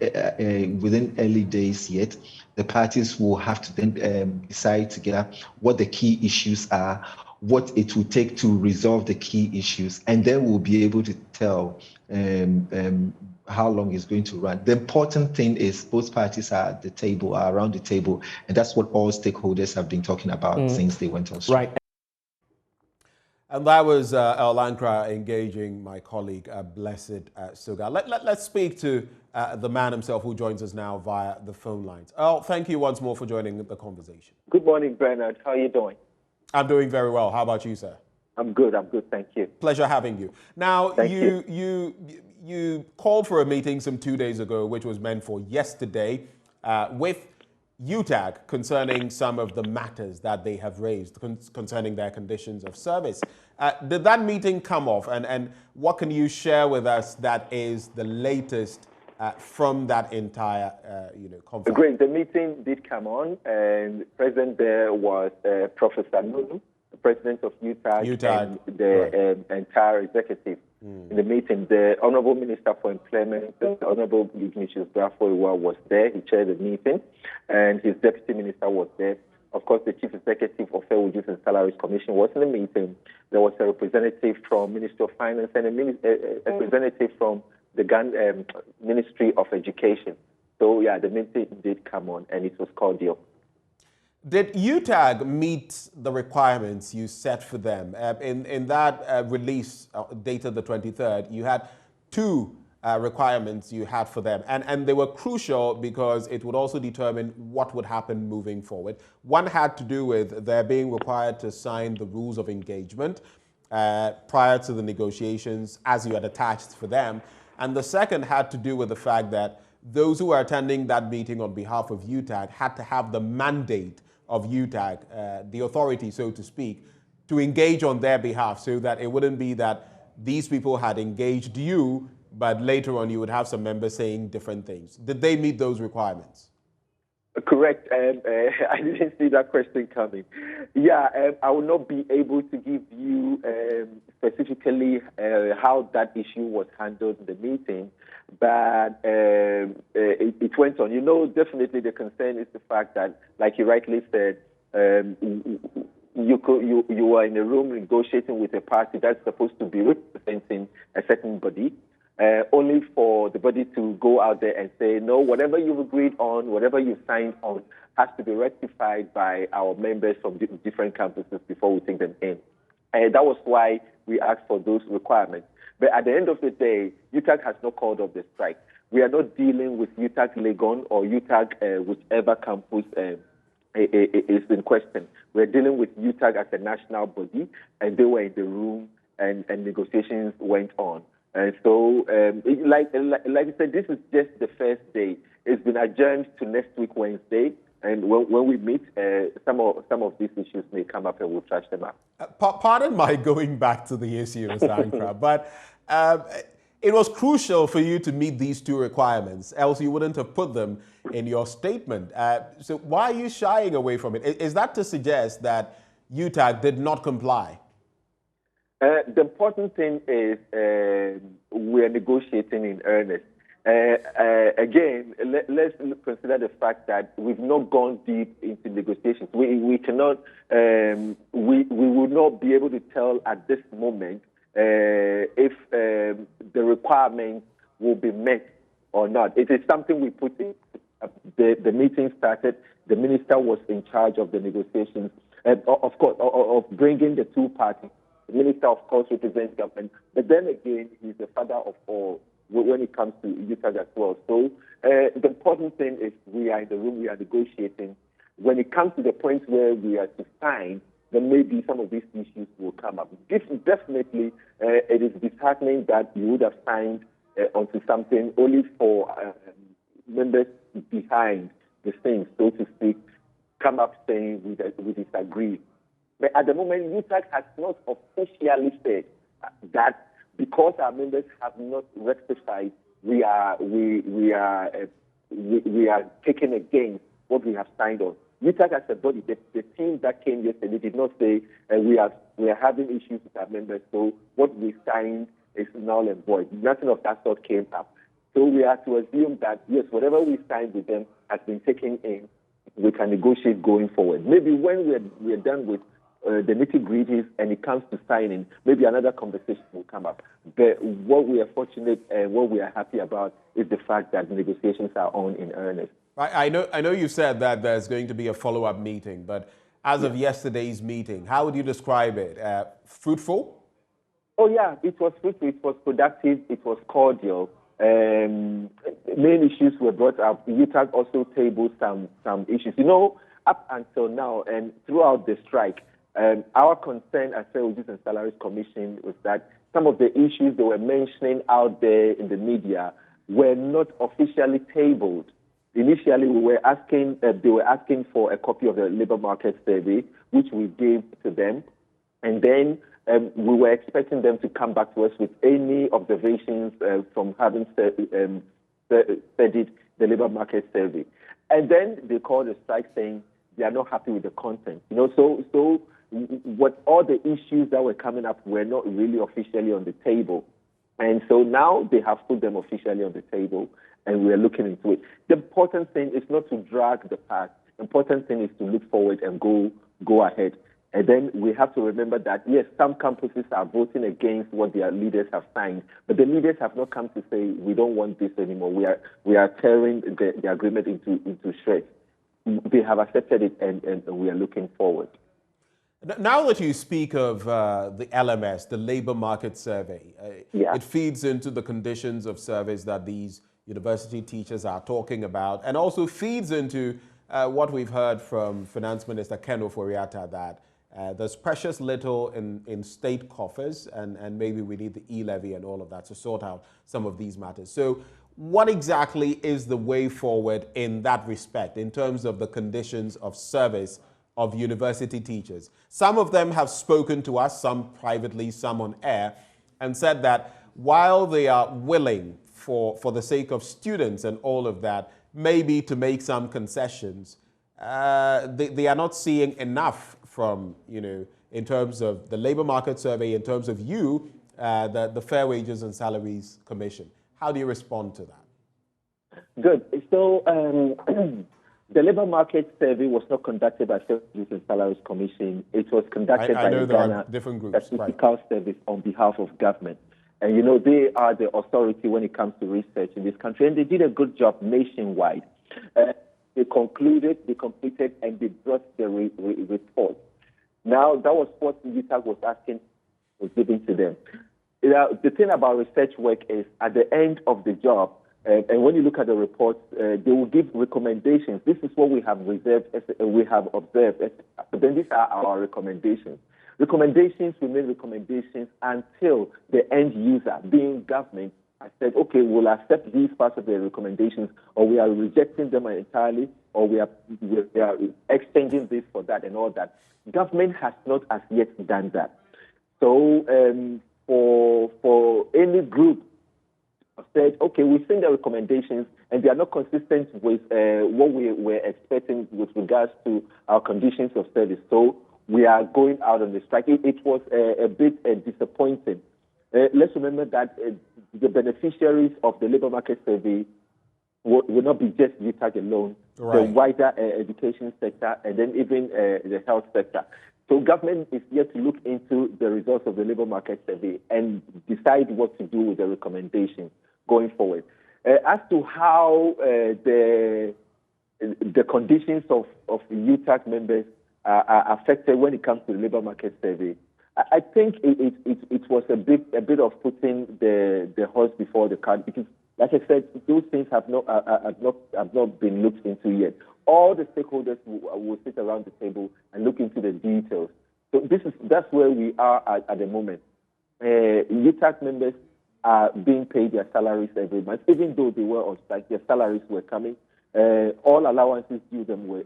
within early days yet. The parties will have to then decide together what the key issues are, what it will take to resolve the key issues, and then we'll be able to tell how long it's going to run. The important thing is both parties are at the table, are around the table, and that's what all stakeholders have been talking about since they went on strike. Right. And that was El Lankra engaging my colleague, Blessed Suga. Let's speak to the man himself who joins us now via the phone lines. Earl, thank you once more for joining the conversation. Good morning, Bernard. How are you doing? I'm doing very well. How about you, sir? I'm good, thank you. Pleasure having you. Now, you called for a meeting some 2 days ago, which was meant for yesterday, with UTAG concerning some of the matters that they have raised concerning their conditions of service. Did that meeting come off, and what can you share with us that is the latest from that entire conference? Great. The meeting did come on, and present there was Professor Nunu, the president of UTAG, and the entire executive. In the meeting, the Honorable Minister for Employment, the Honorable Ignatius Grafoiwa, was there. He chaired the meeting, and his Deputy Minister was there. Of course, the Chief Executive of Fair Wages and Salaries Commission was in the meeting. There was a representative from Ministry of Finance and a representative from the Ministry of Education. So, yeah, the meeting did come on, and it was cordial. Did UTAG meet the requirements you set for them? In that release dated the 23rd, you had two requirements you had for them, and they were crucial because it would also determine what would happen moving forward. One had to do with their being required to sign the rules of engagement prior to the negotiations as you had attached for them. And the second had to do with the fact that those who were attending that meeting on behalf of UTAG had to have the mandate of UTAG, the authority, so to speak, to engage on their behalf, so that it wouldn't be that these people had engaged you, but later on you would have some members saying different things. Did they meet those requirements? Correct. I didn't see that question coming. Yeah, I will not be able to give you specifically how that issue was handled in the meeting, but it went on. Definitely the concern is the fact that, like you rightly said, you are in a room negotiating with a party that's supposed to be representing a certain body, only for the body to go out there and say, no, whatever you've agreed on, whatever you've signed on, has to be rectified by our members from different campuses before we take them in. And that was why we asked for those requirements. But at the end of the day, UTAG has not called off the strike. We are not dealing with UTAG Legon or UTAG whichever campus is in question. We're dealing with UTAG as a national body, and they were in the room, and negotiations went on. And so, like I said, this is just the first day. It's been adjourned to next week, Wednesday. And when we meet, some of these issues may come up and we'll trash them out. Pardon my going back to the issue, Mr. Ankra, but it was crucial for you to meet these two requirements, else you wouldn't have put them in your statement. So why are you shying away from it? Is that to suggest that UTAG did not comply? The important thing is we are negotiating in earnest. Again, let's consider the fact that we've not gone deep into negotiations. We cannot, we will not be able to tell at this moment if the requirements will be met or not. It is something we put in. The meeting started. The minister was in charge of the negotiations, of course, of bringing the two parties. The minister, of course, represents government, but then again, he's the father of all when it comes to UTAG as well. So the important thing is we are in the room, we are negotiating. When it comes to the point where we are to sign, then maybe some of these issues will come up. Definitely, it is disheartening that you would have signed onto something only for members behind the scenes, so to speak, come up saying we disagree. But at the moment, UTAG has not officially said that because our members have not rectified, we are taking against what we have signed on. UTAG as a body, the team that came yesterday did not say we are having issues with our members, so what we signed is null and void. Nothing of that sort came up. So we have to assume that, yes, whatever we signed with them has been taken in. We can negotiate going forward. Maybe when we're done with the nitty-gritties and it comes to signing, maybe another conversation will come up. But what we are fortunate and what we are happy about is the fact that negotiations are on in earnest. I know you said that there's going to be a follow-up meeting, but as of yesterday's meeting, how would you describe it? Fruitful? Oh, yeah, it was fruitful, it was productive, it was cordial. Main issues were brought up. UTAG also tabled some issues. You know, up until now and throughout the strike, our concern as Fair Wages and Salaries Commission was that some of the issues they were mentioning out there in the media were not officially tabled. Initially, they were asking for a copy of the labor market survey, which we gave to them, and then we were expecting them to come back to us with any observations from having studied the labor market survey. And then they called a strike saying they are not happy with the content. You know, so what all the issues that were coming up were not really officially on the table. And so now they have put them officially on the table, and we are looking into it. The important thing is not to drag the past. The important thing is to look forward and go ahead. And then we have to remember that, yes, some campuses are voting against what their leaders have signed, but the leaders have not come to say, we don't want this anymore. We are tearing the agreement into shreds. They have accepted it, and we are looking forward. Now that you speak of the LMS, the labor market survey, it feeds into the conditions of service that these university teachers are talking about, and also feeds into what we've heard from Finance Minister Ken Ofori-Atta, that there's precious little in state coffers, and maybe we need the e-levy and all of that to sort out some of these matters. So what exactly is the way forward in that respect, in terms of the conditions of service of university teachers? Some of them have spoken to us, some privately, some on air, and said that while they are willing for the sake of students and all of that, maybe to make some concessions, they are not seeing enough from, in terms of the labor market survey, in terms of the Fair Wages and Salaries Commission. How do you respond to that? Good. So the labor market survey was not conducted by Fair Wages and Salaries Commission. It was conducted by the Ghana different groups, Statistical Service on behalf of government. And, you know, they are the authority when it comes to research in this country. And they did a good job nationwide. They concluded, they completed, and they brought the report. Now, that was what UTAG was asking, was given to them. The thing about research work is at the end of the job, and when you look at the reports, they will give recommendations. This is what we have reserved, we have observed. But then these are our recommendations. Recommendations remain recommendations until the end user, being government, has said, okay, we'll accept these parts of the recommendations, or we are rejecting them entirely, or we are exchanging this for that and all that. Government has not as yet done that. So for any group said, okay, we've seen the recommendations and they are not consistent with what we were expecting with regards to our conditions of service. So we are going out on the strike. It was a bit disappointing. Let's remember that the beneficiaries of the labor market survey will not be just UTAG alone, Right. the wider education sector and then even the health sector. So government is yet to look into the results of the labor market survey and decide what to do with the recommendations going forward. As to how the conditions of UTAG members are affected when it comes to the labor market survey, I think it was a bit of putting the horse before the cart, because, like I said, those things have not been looked into yet. All the stakeholders will sit around the table and look into the details. So that's where we are at the moment. UTAG members are being paid their salaries every month, even though they were on strike. Their salaries were coming. All allowances due them were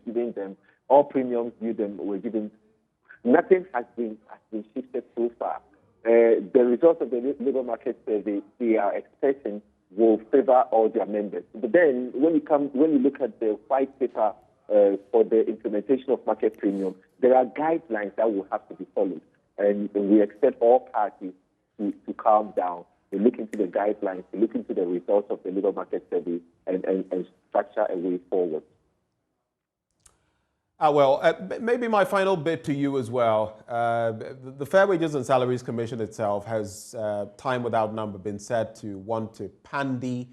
giving them. All premiums due them were given. Nothing has been shifted so far. The results of the labor market survey they are expecting will favor all their members. But then, when you look at the white paper for the implementation of market premium, there are guidelines that will have to be followed, and we expect all parties to calm down. They look into the guidelines, they look into the results of the labor market survey, and structure a way forward. Maybe my final bit to you as well. The Fair Wages and Salaries Commission itself has, time without number, been said to want to pandy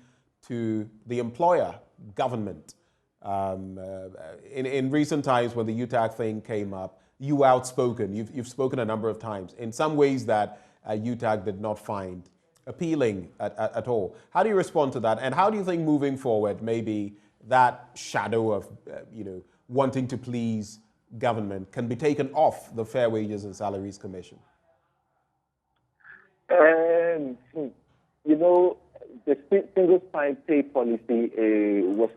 to the employer, government. In recent times, when the UTAG thing came up, you were outspoken. You've spoken a number of times in some ways that UTAG did not find appealing at all. How do you respond to that? And how do you think moving forward, maybe that shadow of, wanting to please government can be taken off the Fair Wages and Salaries Commission? The single spine pay policy was,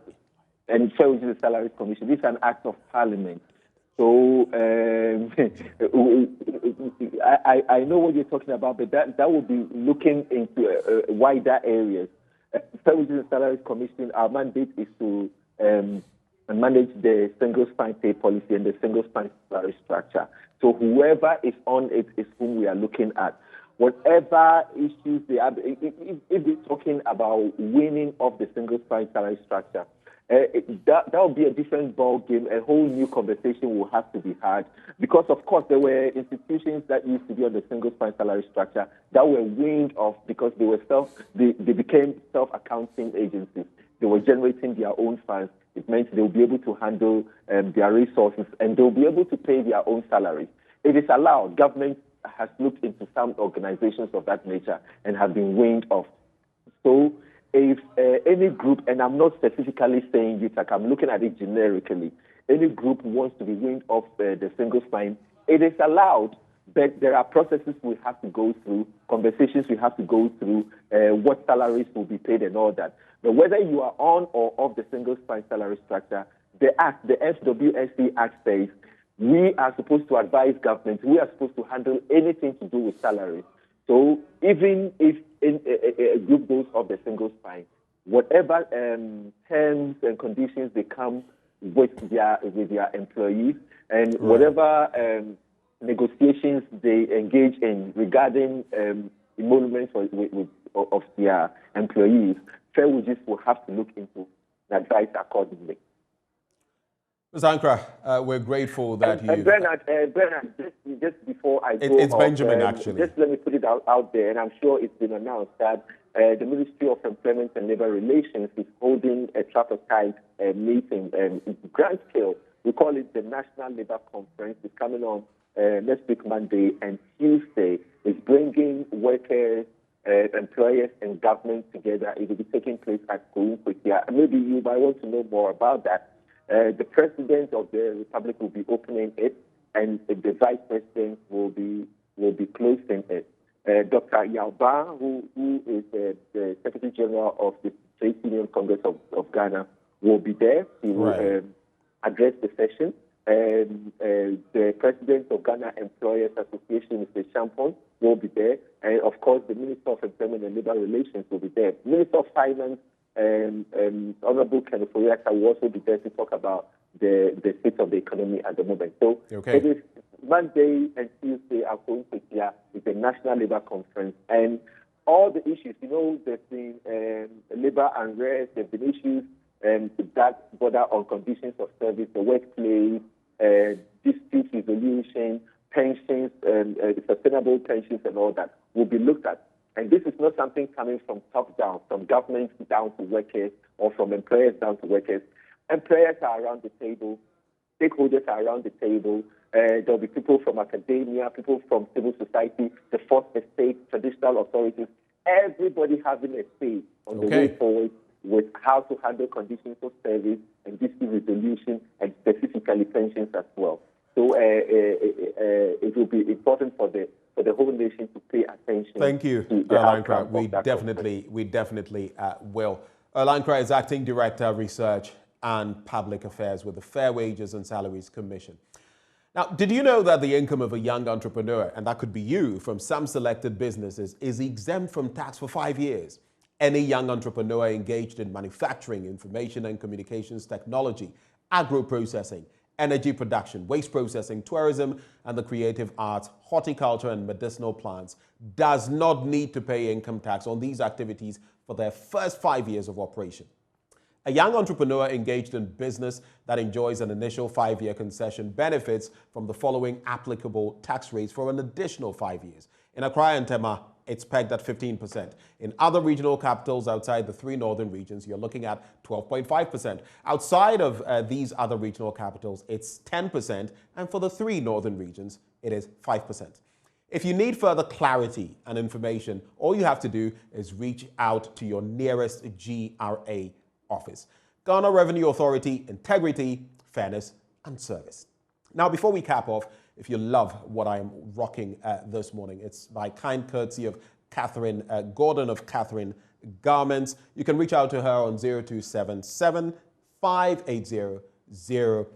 and Fair Wages and Salaries Commission, this is an act of parliament. So I know what you're talking about, but that will be looking into wider areas. Fair Wages and Salaries Commission, our mandate is to manage the single spine pay policy and the single spine salary structure. So whoever is on it is whom we are looking at. Whatever issues they have, if they're talking about winning of the single spine salary structure, that will be a different ball game. A whole new conversation will have to be had, because of course there were institutions that used to be on the single spine salary structure that were weaned off because they became self-accounting agencies. They were generating their own funds. It meant they will be able to handle their resources and they will be able to pay their own salaries. It is allowed. Government has looked into some organizations of that nature and have been weaned off. So if any group, and I'm not specifically saying UTAG, I'm looking at it generically, any group wants to be weaned off the single spine, it is allowed, but there are processes we have to go through, conversations we have to go through, what salaries will be paid and all that. But whether you are on or off the single spine salary structure, the FWSC Act says we are supposed to advise government, we are supposed to handle anything to do with salaries. So even if a group goes off the single spine, whatever terms and conditions they come with their employees and whatever negotiations they engage in regarding emoluments of their employees, Fair Wages will have to look into and advise accordingly. Mr. Ankra, we're grateful that you... Bernard, just before I go it's Benjamin, actually. Just let me put it out there, and I'm sure it's been announced that the Ministry of Employment and Labour Relations is holding a tripartite meeting in grand scale. We call it the National Labour Conference. It's coming on next week, Monday and Tuesday. It's bringing workers, employers, and government together. It will be taking place at Kounkwetia. Maybe you might want to know more about that. The President of the Republic will be opening it, and the Vice President will be closing it. Dr. Yauba, who is the Secretary General of the Trade Union Congress of Ghana, will be there. He will address the session. The President of Ghana Employers Association, Mr. Champon, will be there. And, of course, the Minister of Employment and Labour Relations will be there. Minister of Finance, Honorable Kenneth Oyaka, will also be there to talk about the state of the economy at the moment. So it is Monday and Tuesday at Kounkwetia is the National Labour Conference. And all the issues, there's been labour unrest, there's been issues that border on conditions of service, the workplace, dispute resolution, pensions, sustainable pensions and all that will be looked at. And this is not something coming from top down, from government down to workers or from employers down to workers. Employers are around the table, stakeholders are around the table. There'll be people from academia, people from civil society, the fourth estate, traditional authorities, everybody having a say on the way forward with how to handle conditions of service and dispute resolution and specifically pensions as well. So it will be important for the whole nation to pay attention. Thank you, Lankra. We definitely will. Lankra is Acting Director of Research and Public Affairs with the Fair Wages and Salaries Commission. Now, did you know that the income of a young entrepreneur, and that could be you, from some selected businesses, is exempt from tax for 5 years? Any young entrepreneur engaged in manufacturing, information and communications technology, agro-processing, energy production, waste processing, tourism and the creative arts, horticulture and medicinal plants does not need to pay income tax on these activities for their first 5 years of operation. A young entrepreneur engaged in business that enjoys an initial 5-year concession benefits from the following applicable tax rates for an additional 5 years. In Accra and Tema, it's pegged at 15%. In other regional capitals outside the 3 northern regions, you're looking at 12.5%. Outside of these other regional capitals, it's 10%. And for the 3 northern regions, it is 5%. If you need further clarity and information, all you have to do is reach out to your nearest GRA office. Ghana Revenue Authority, integrity, fairness, and service. Now, before we cap off, if you love what I'm rocking this morning, it's by kind courtesy of Catherine Gordon of Catherine Garments. You can reach out to her on 0277 580 050.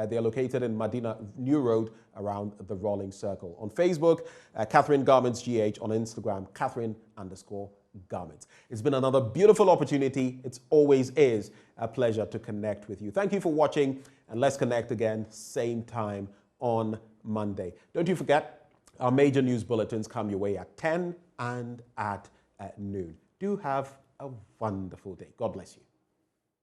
They're located in Medina New Road around the Rolling Circle. On Facebook, Catherine Garments GH. On Instagram, Catherine_Garments. It's been another beautiful opportunity. It always is a pleasure to connect with you. Thank you for watching, and let's connect again same time on Monday. Don't you forget, our major news bulletins come your way at 10 and at noon. Do have a wonderful day. God bless you.